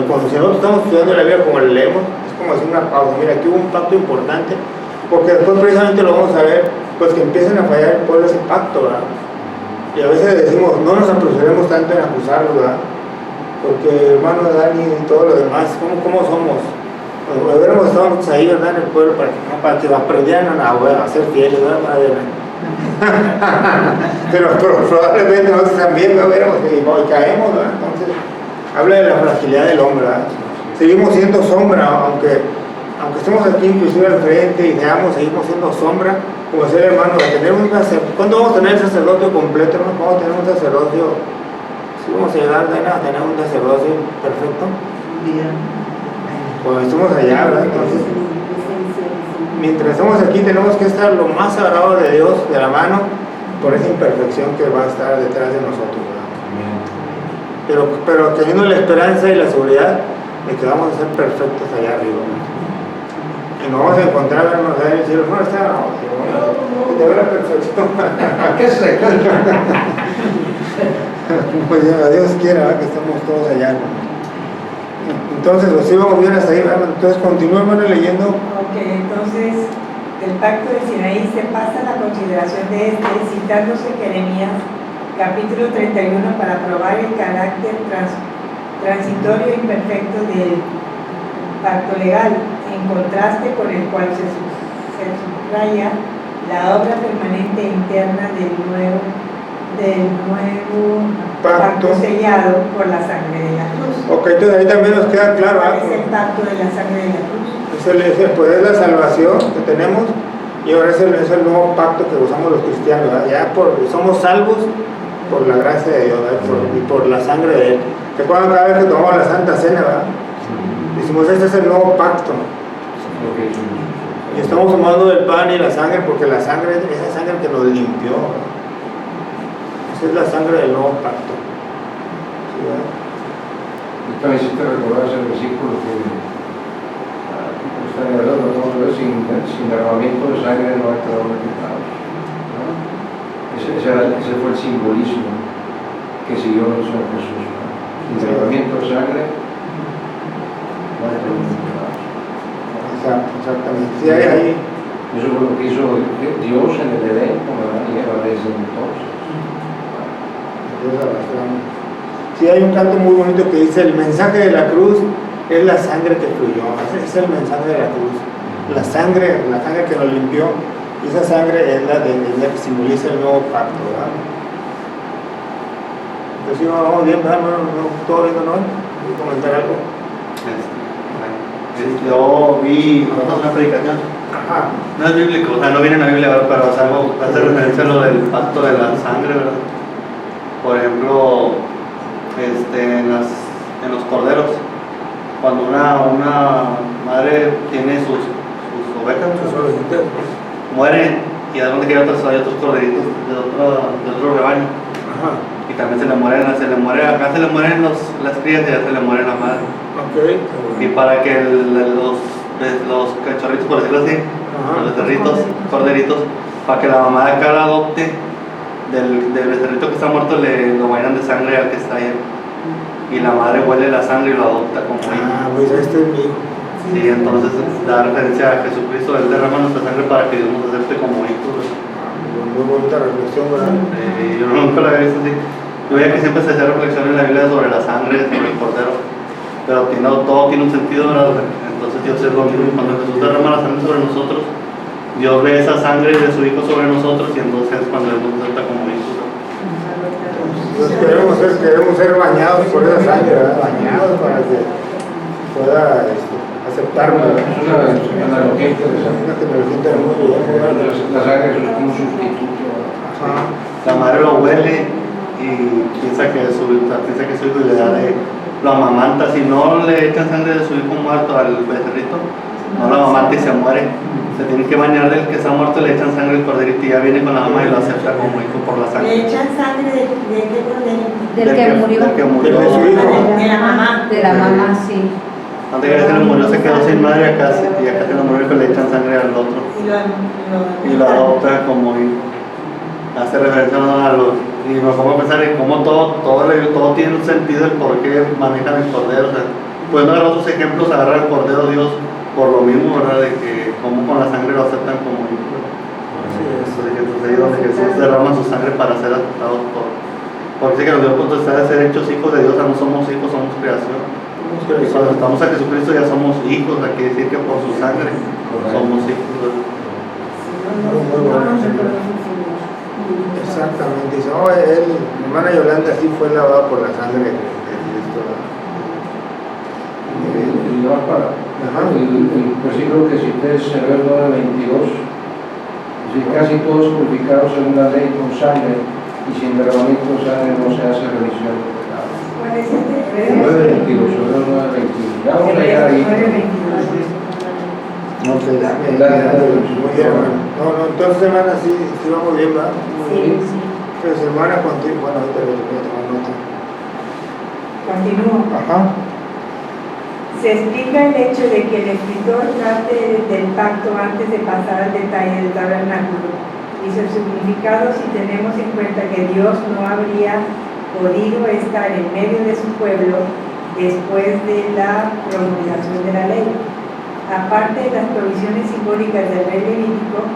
Speaker 2: Cuando nosotros estamos estudiando la Biblia como la leemos, es como decir una pausa. Mira, aquí hubo un pacto importante, porque después precisamente lo vamos a ver, pues que empiezan a fallar el pueblo ese pacto, ¿verdad? Y a veces decimos, no nos apresuremos tanto en acusarlo, ¿verdad? Porque hermano Dani y todo lo demás, ¿cómo somos? Hubiéramos estado ahí, ¿verdad? En el pueblo para que aprendieran a ser fieles, ¿verdad? pero probablemente nosotros también lo veremos y caemos, ¿verdad? Entonces, habla de la fragilidad del hombre, ¿verdad? Seguimos siendo sombra, aunque estemos aquí inclusive al frente y seguimos siendo sombra, como decía el hermano, ¿cuándo vamos a tener el sacerdocio completo? ¿No? ¿Vamos a tener un sacerdocio? Si vamos a llegar a tener un sacerdocio perfecto, pues estamos allá, ¿verdad? Entonces, mientras estamos aquí tenemos que estar lo más sagrado de Dios de la mano por esa imperfección que va a estar detrás de nosotros, ¿verdad? pero teniendo la esperanza y la seguridad de que vamos a ser perfectos allá arriba, y nos vamos a encontrar allá en el cielo. No, está, no, de ver la perfección.
Speaker 3: ¿Qué se
Speaker 2: Pues ya, Dios quiera, ¿verdad? Que estemos todos allá, ¿no? Entonces, los íbamos bien hasta ahí, ¿verdad? Entonces, continuemos leyendo.
Speaker 4: Ok, entonces, del pacto de Sinaí se pasa la consideración de este, citándose Jeremías, capítulo 31, para probar el carácter transitorio e imperfecto del pacto legal, en contraste con el cual se subraya la obra permanente interna del nuevo pacto sellado por la sangre de la cruz.
Speaker 2: Ok, entonces ahí también nos queda claro.
Speaker 4: ¿Cuál es el pacto de la sangre de la cruz?
Speaker 2: Pues es la salvación que tenemos, y ahora es el nuevo pacto que usamos los cristianos, ¿verdad? Ya somos salvos por la gracia de Dios, ¿verdad? Y por la sangre de Él. Recuerdan cada vez que tomamos la Santa Cena, ¿verdad? Decimos, este es el nuevo pacto. Y estamos tomando el pan y la sangre porque la sangre es esa sangre que nos limpió, ¿verdad? Esa es la sangre del nuevo pacto. ¿Sí, verdad?
Speaker 3: Yo también sí te recordás el versículo que está en el otro, vamos a ver, sin derramamiento de sangre no hay perdón de pecados, ¿no? Ese fue el simbolismo que siguió el Señor Jesús, ¿no? Sin derramamiento de sangre no hay perdón de pecados.
Speaker 2: Exactamente. Sí, ahí.
Speaker 3: Eso fue lo que hizo Dios en el Edén con Adán y Eva desde entonces.
Speaker 2: Sí, hay un canto muy bonito que dice: el mensaje de la cruz es la sangre que fluyó. Ese es el mensaje de la cruz, la sangre que nos limpió, y esa sangre es la que simboliza el nuevo pacto, ¿verdad? Entonces, sí, vamos bien, ¿verdad? ¿Todo bien, no? ¿Quieres comentar algo?
Speaker 8: Yo vi una predicación.
Speaker 2: Ajá.
Speaker 8: No es bíblico, o sea, no viene en la Biblia, ¿verdad? Pero es algo que hace referencia a lo del pacto de la sangre, ¿verdad? Por ejemplo, en los corderos, cuando una madre tiene sus ovejas, mueren, y a donde hay otros corderitos de otro rebaño.
Speaker 2: Ajá.
Speaker 8: Y también acá se le mueren las crías y allá se le muere la madre.
Speaker 2: Okay.
Speaker 8: Y para que los cachorritos, por decirlo así, los becerritos, corderitos, para que la mamá de acá la adopte, del becerrito que está muerto lo bañan de sangre al que está ahí. Y la madre huele la sangre y lo adopta como hijo.
Speaker 2: Pues este es mi hijo.
Speaker 8: Sí, entonces da referencia a Jesucristo, Él derrama nuestra sangre para que Dios nos acepte como hijos.
Speaker 2: Muy bonita reflexión, ¿verdad?
Speaker 8: Yo nunca la había visto así. Yo veía que siempre se hacía reflexión en la Biblia sobre la sangre, sobre el cordero, pero todo tiene un sentido, ¿verdad? Entonces Dios es lo mismo, y cuando Jesús derrama la sangre sobre nosotros, Dios ve esa sangre de su Hijo sobre nosotros, y entonces es cuando Él nos acepta como hijos.
Speaker 2: Entonces queremos ser bañados por esa sangre, ¿verdad? Bañados para que pueda aceptarnos.
Speaker 3: Es una analogía interesante.
Speaker 2: Una tecnología muy bien, ¿verdad?
Speaker 3: La sangre es como un sustituto.
Speaker 2: Ajá.
Speaker 8: La madre lo huele y piensa que es su hijo y le da lo amamanta. Si no le echan sangre de su hijo muerto al becerrito, no lo amamanta y se muere. Se tiene que bañar del que está muerto, le echan sangre al corderito y ya viene con la mamá y lo acepta como hijo por la sangre.
Speaker 4: ¿Le echan sangre de qué cordero?
Speaker 1: Del que murió.
Speaker 8: Del que murió.
Speaker 2: De su hijo.
Speaker 4: De la mamá.
Speaker 1: De la mamá, sí.
Speaker 8: Antes que se le murió se quedó sin madre acá, y acá se le murió y le echan sangre al otro. Y lo adopta como hijo. Hace referencia a y me pongo a pensar en cómo todo tiene un sentido, el por qué manejan el cordero. O sea, pueden dar otros ejemplos, agarrar el cordero Dios por lo mismo, ¿verdad? De que cómo con la sangre lo aceptan como hijo. Entonces ahí donde Jesús derrama su sangre para ser aceptados porque dice que nos dio potestad de ser hechos hijos de Dios. O sea, no somos hijos, somos creación. Y cuando estamos a Jesucristo ya somos hijos, hay que decir que por su sangre somos hijos.
Speaker 2: Exactamente. Dice, mi hermana Yolanda sí fue lavada por la sangre de Cristo.
Speaker 3: Y va para el versículo que cité es Hebreos 9:22. Dice: casi todos purificados según la ley con sangre, y sin derramamiento de sangre no se hace remisión de pecados.
Speaker 4: ¿Cuál es este?
Speaker 3: 9:22, Hebreos 9:22. Ya vamos a llegar ahí.
Speaker 2: No, que muy bien, hermano. No, entonces, hermana, sí vamos bien, ¿verdad?
Speaker 1: Sí, sí.
Speaker 2: Pues, hermana, contigo, bueno, ahorita le voy a tomar nota.
Speaker 4: Continúo.
Speaker 2: Ajá.
Speaker 4: Se explica el hecho de que el escritor trate del pacto antes de pasar al detalle del tabernáculo y su significado si tenemos en cuenta que Dios no habría podido estar en medio de su pueblo después de la promulgación de la ley. Aparte de las provisiones simbólicas del rey Levítico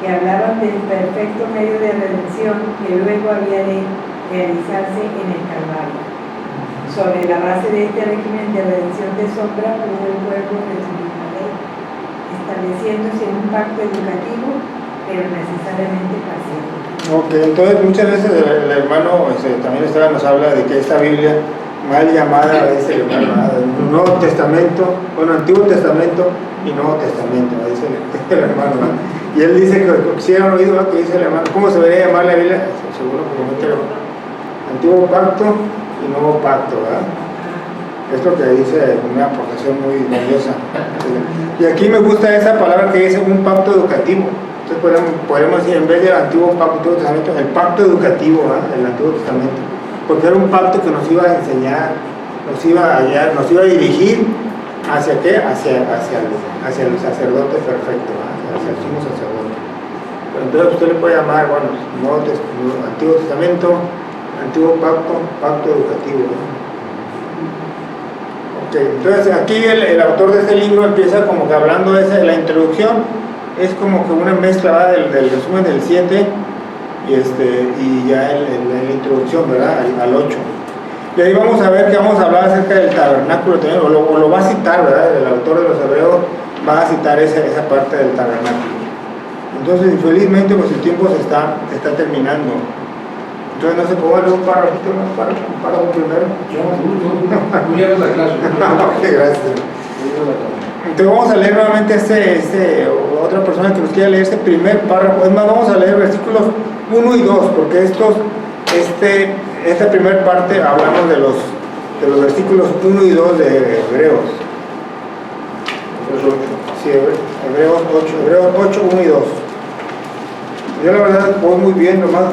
Speaker 4: que hablaban del perfecto medio de redención que luego había de realizarse en el Calvario. Sobre la base de este régimen de redención de sombra pudo el pueblo recibir la ley, estableciéndose un pacto educativo, pero necesariamente parcial.
Speaker 2: Ok, entonces muchas veces el hermano también nos habla de que esta Biblia mal llamada dice el hermano, Nuevo Testamento, bueno, Antiguo Testamento y Nuevo Testamento, dice el hermano, ¿no? Y él dice que si han oído lo que dice el hermano, ¿cómo se debería llamar la Biblia? Seguro que comenta el hermano, Antiguo Pacto y Nuevo Pacto, ¿verdad? Es lo que dice, una aportación muy valiosa. Y aquí me gusta esa palabra que dice un pacto educativo. Entonces podemos decir, en vez del Antiguo Pacto, Antiguo Testamento, el pacto educativo, ¿verdad? El Antiguo Testamento, porque era un pacto que nos iba a enseñar, nos iba a dirigir hacia qué, hacia el sacerdote perfecto, ¿verdad? Hacia el sumo sacerdote. Entonces usted le puede llamar, bueno, Antiguo Testamento, Antiguo Pacto educativo, ¿verdad? Okay, entonces aquí el autor de este libro empieza como que hablando de la introducción, es como que una mezcla, ¿verdad? del resumen del 7 y ya la introducción, ¿verdad? Al 8. Y ahí vamos a ver que vamos a hablar acerca del tabernáculo también, o lo va a citar, ¿verdad? El autor de los Hebreos va a citar esa parte del tabernáculo. Entonces, infelizmente, pues el tiempo se está terminando. Entonces no se puede leer un párrafo primero.
Speaker 3: Tú llevas la clase.
Speaker 2: Ok, gracias. Entonces vamos a leer nuevamente otra persona que nos quiera leer este primer párrafo. Es más, vamos a leer versículos 1 y 2, porque esta primera parte hablamos de los versículos 1 y 2 de Hebreos. Sí, Hebreos 8, 1 y 2. Yo la verdad voy muy bien, nomás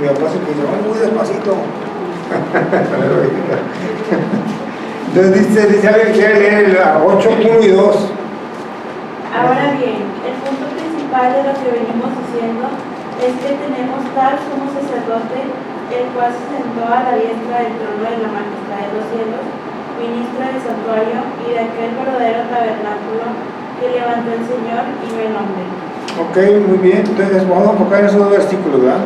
Speaker 2: mi papá se dice, muy despacito. Entonces dice alguien que quiere leer el 8, 1 y 2.
Speaker 7: Ahora bien, el punto principal de lo que venimos diciendo es que tenemos tal sumo sacerdote, el cual se sentó a la diestra del trono de la majestad de los cielos, ministra del santuario y de aquel verdadero tabernáculo que levantó el Señor y no el hombre.
Speaker 2: Ok, muy bien, entonces vamos a enfocar en esos dos versículos, ¿verdad?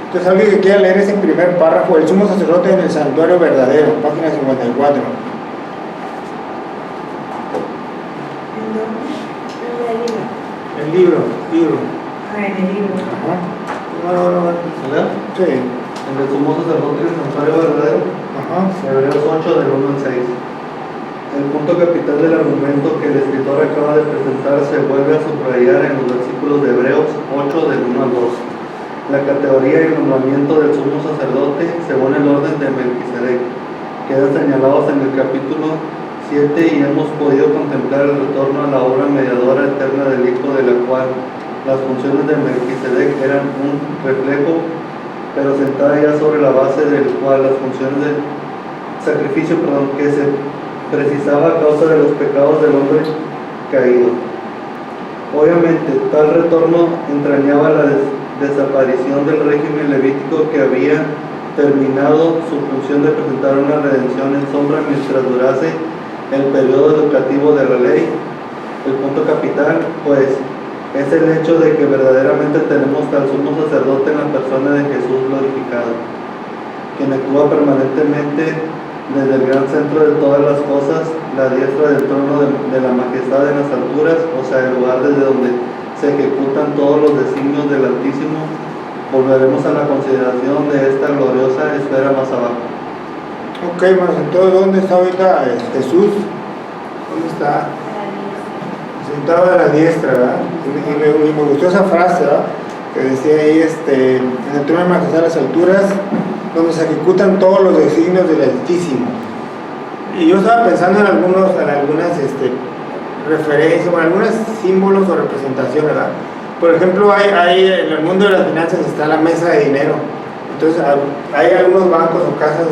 Speaker 2: Entonces alguien que quiera leer ese primer párrafo, el sumo sacerdote en el santuario verdadero, página 54. El libro.
Speaker 4: En el libro.
Speaker 2: Ajá. No.
Speaker 8: ¿Verdad?
Speaker 2: Sí.
Speaker 8: En el sumo sacerdote y el santuario verdadero.
Speaker 2: Ajá.
Speaker 8: Hebreos 8, del 1 al 6. El punto capital del argumento que el escritor acaba de presentar se vuelve a subrayar en los versículos de Hebreos 8, del 1 al 2. La categoría y el nombramiento del sumo sacerdote, según el orden de Melquisedec, quedan señalados en el capítulo 7 y hemos podido contemplar el retorno a la obra mediadora eterna del Hijo, de la cual las funciones de Melquisedec eran un reflejo, pero sentada ya sobre la base del cual las funciones del sacrificio, que se precisaba a causa de los pecados del hombre caído. Obviamente, tal retorno entrañaba la desaparición del régimen levítico que había terminado su función de presentar una redención en sombra mientras durase el periodo educativo de la ley. El punto capital, pues, es el hecho de que verdaderamente tenemos tal sumo sacerdote en la persona de Jesús glorificado, quien actúa permanentemente desde el gran centro de todas las cosas, la diestra del trono de la majestad en las alturas, o sea, el lugar desde donde se ejecutan todos los designios del Altísimo. Volveremos a la consideración de esta gloriosa esfera más abajo.
Speaker 2: Ok, hermanos, entonces ¿dónde está ahorita Jesús? ¿Dónde está? Sentado a la diestra, ¿verdad? Y me gustó esa frase, ¿verdad? Que decía ahí, en el trono de majestad a las alturas, donde se ejecutan todos los designios del Altísimo. Y yo estaba pensando en algunas referencias, en algunos símbolos o representaciones, ¿verdad? Por ejemplo, hay en el mundo de las finanzas está la mesa de dinero. Entonces hay algunos bancos o casas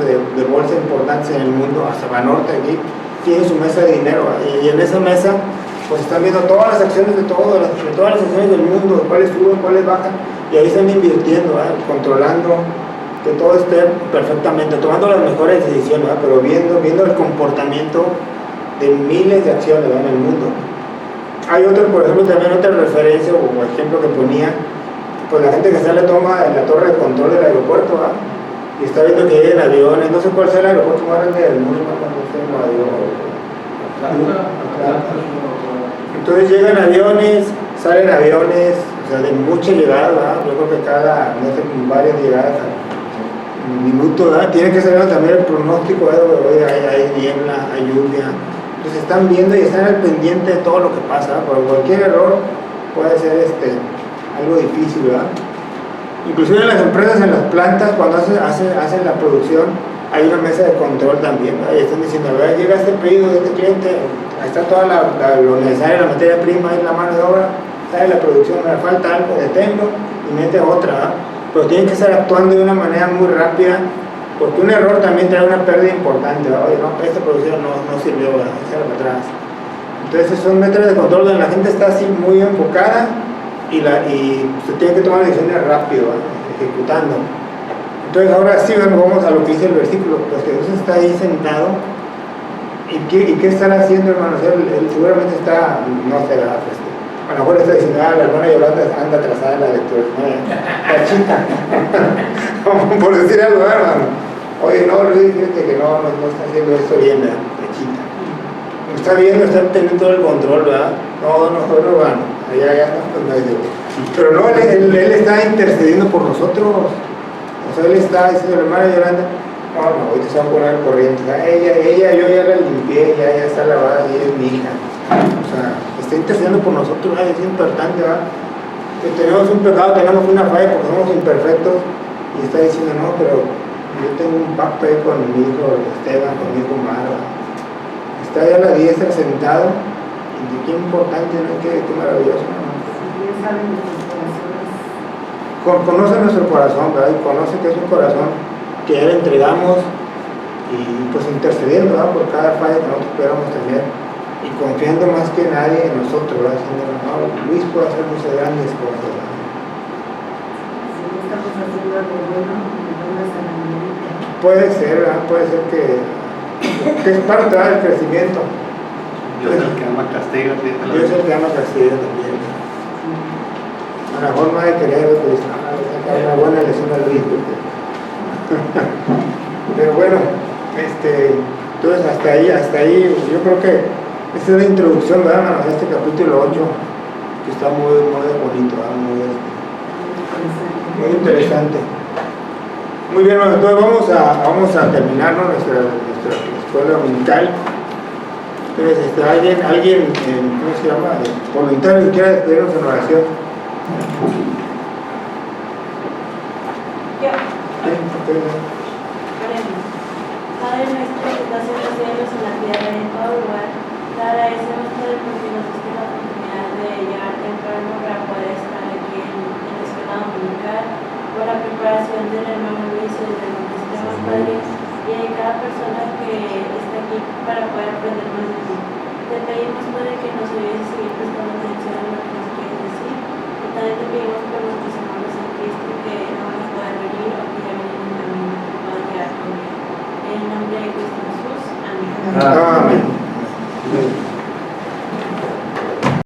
Speaker 2: de bolsa importantes en el mundo, hasta Banorte aquí, tienen su mesa de dinero, y en esa mesa pues están viendo todas las acciones de todas las acciones del mundo, cuáles suben, cuáles bajan, y ahí están invirtiendo, controlando que todo esté perfectamente, tomando las mejores decisiones, pero viendo el comportamiento de miles de acciones en el mundo. Hay otro, por ejemplo, también otra referencia o ejemplo que ponía, pues la gente que sale toma en la torre de control del aeropuerto, y está viendo que llegan aviones, no sé cuál sea el aeropuerto más grande del mundo, cuando esté en Nueva York. Entonces llegan aviones, salen aviones, o sea, de mucha llegada, yo creo que cada, no sé, varias llegadas al minuto, tiene que saber también el pronóstico, hoy hay niebla, hay lluvia. Entonces están viendo y están al pendiente de todo lo que pasa, por cualquier error puede ser algo difícil, ¿verdad? Inclusive en las empresas, en las plantas, cuando hacen la producción, hay una mesa de control también, ¿verdad? Y están diciendo, a ver, llega este pedido de este cliente, ahí está toda lo necesario, la materia prima, ahí la mano de obra, sale la producción, me falta algo, detengo y mete otra, ¿verdad? Pero tienen que estar actuando de una manera muy rápida, porque un error también trae una pérdida importante, ¿verdad? Oye, no, esta producción no sirvió, ¿verdad? Echarla para atrás. Entonces son métodos de control donde la gente está así muy enfocada y se tiene que tomar decisiones rápido, ¿verdad? Ejecutando. Entonces ahora sí vamos a lo que dice el versículo, pues que Dios está ahí sentado. ¿Y qué estará haciendo, hermanos? Él seguramente está, no sé, a lo mejor está diciendo, la hermana Yolanda anda atrasada en la lectura, la chica, por decir algo, hermano. Oye, no, Luis, fíjate que no está haciendo esto bien, la chica. Está viendo, está teniendo todo el control, ¿verdad? No, hermano, allá está, pero no, él está intercediendo por nosotros. O sea, él está diciendo, la hermana Yolanda, no, ahorita se va a poner al corriente. Ella, yo ya la limpié, ya está lavada, y ella es mi hija. O sea, está intercediendo por nosotros, es importante, ¿verdad? Que tenemos un pecado, tenemos una falla porque somos imperfectos, y está diciendo, no, pero yo tengo un pacto ahí con mi hijo Esteban, con mi hijo Maro. Está ahí a la diestra sentado, y qué importante, ¿no? Qué maravilloso, ¿no?
Speaker 6: Dios sabe nuestros corazones.
Speaker 2: Conoce nuestro corazón, ¿verdad? Y conoce que es un corazón que ya le entregamos y pues intercediendo, ¿verdad? Por cada falla que nosotros pudiéramos tener y confiando más que nadie en nosotros, ¿verdad? Diciendo, no, Luis puede hacer muchas grandes cosas, ¿verdad?
Speaker 6: Si no estamos haciendo algo bueno, nos vamos a la miedita.
Speaker 2: Puede ser, ¿verdad? Puede ser que es parte, ¿verdad? Del crecimiento.
Speaker 8: Dios es el que ama castiga, sí.
Speaker 2: Dios es el que ama castiga también. A lo mejor no hay que querer, pues, una buena lección al Luis, porque... pero bueno, entonces hasta ahí, yo creo que esta es la introducción, ¿verdad, hermanos? A este capítulo 8, que está muy bonito, ¿verdad? Muy interesante. Muy bien, hermanos, entonces vamos a terminar, ¿no? nuestra escuela dominical. Entonces, alguien, ¿cómo se llama? Voluntario que quiera despedirnos en oración.
Speaker 7: Yo.
Speaker 2: Sí,
Speaker 7: Oremos. Padre nuestro que estás en los cielos, en la tierra y en todo lugar, te agradecemos por el